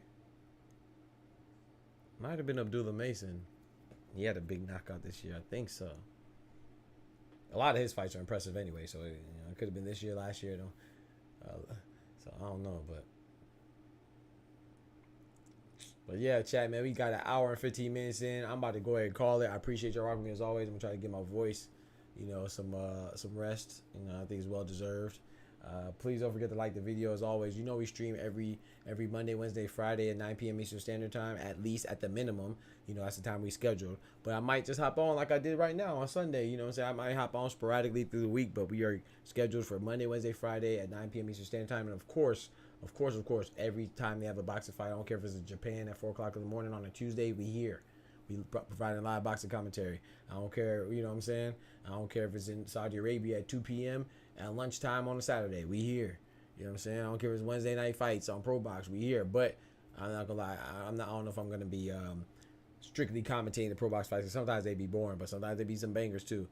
Might have been Abdullah Mason. He had a big knockout this year. I think so. A lot of his fights are impressive anyway, so it could have been this year, last year though. So I don't know, but yeah, chat, man. We got an hour and 15 minutes in. I'm about to go ahead and call it. I appreciate y'all rocking me as always. I'm gonna try to get my voice, some rest. I think it's well deserved. Please don't forget to like the video as always. We stream every Monday, Wednesday, Friday at 9 p.m. Eastern Standard Time, at least at the minimum. That's the time we scheduled. But I might just hop on like I did right now on Sunday. I might hop on sporadically through the week, but we are scheduled for Monday, Wednesday, Friday at 9 p.m. Eastern Standard Time. And of course, every time they have a boxing fight, I don't care if it's in Japan at 4 o'clock in the morning on a Tuesday, we here. We providing live boxing commentary. I don't care, you know what I'm saying? I don't care if it's in Saudi Arabia at 2 p.m. at lunchtime on a Saturday. We here. You know what I'm saying? I don't care if it's Wednesday night fights on Pro Box. We here. But I'm not gonna lie. I don't know if I'm gonna be strictly commentating the Pro Box fights. Sometimes they be boring, but sometimes they be some bangers too.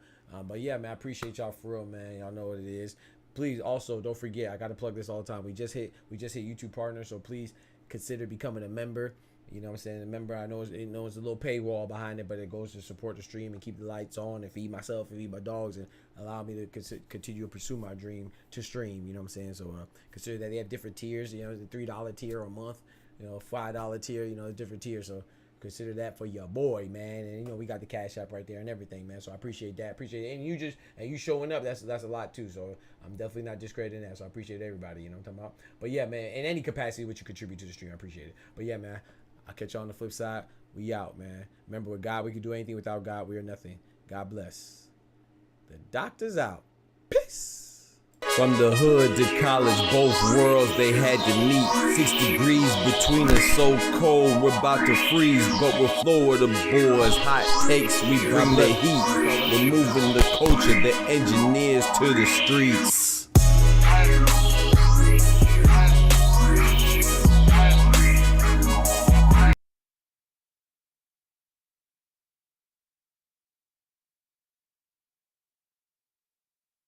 But yeah, man, I appreciate y'all for real, man. Y'all know what it is. Please also don't forget. I gotta plug this all the time. We just hit YouTube partners, so please consider becoming a member. You know what I'm saying? Remember, I know it's a little paywall behind it, but it goes to support the stream and keep the lights on and feed myself and feed my dogs and allow me to continue to pursue my dream to stream. You know what I'm saying? So consider that they have different tiers. The $3 tier a month, $5 tier, different tiers. So consider that for your boy, man. And we got the Cash App right there and everything, man. So I appreciate that. Appreciate it. And you showing up, that's a lot too. So I'm definitely not discrediting that. So I appreciate everybody, you know what I'm talking about? But yeah, man, in any capacity which you contribute to the stream, I appreciate it. But yeah, man, I'll catch you on the flip side. We out, man. Remember, with God, we can do anything. Without God, we are nothing. God bless. The doctor's out. Peace. From the hood to college, both worlds they had to meet. 6 degrees between us, so cold, we're about to freeze. But we're Florida boys, hot takes, we bring the heat. We're moving the culture, the engineers to the streets.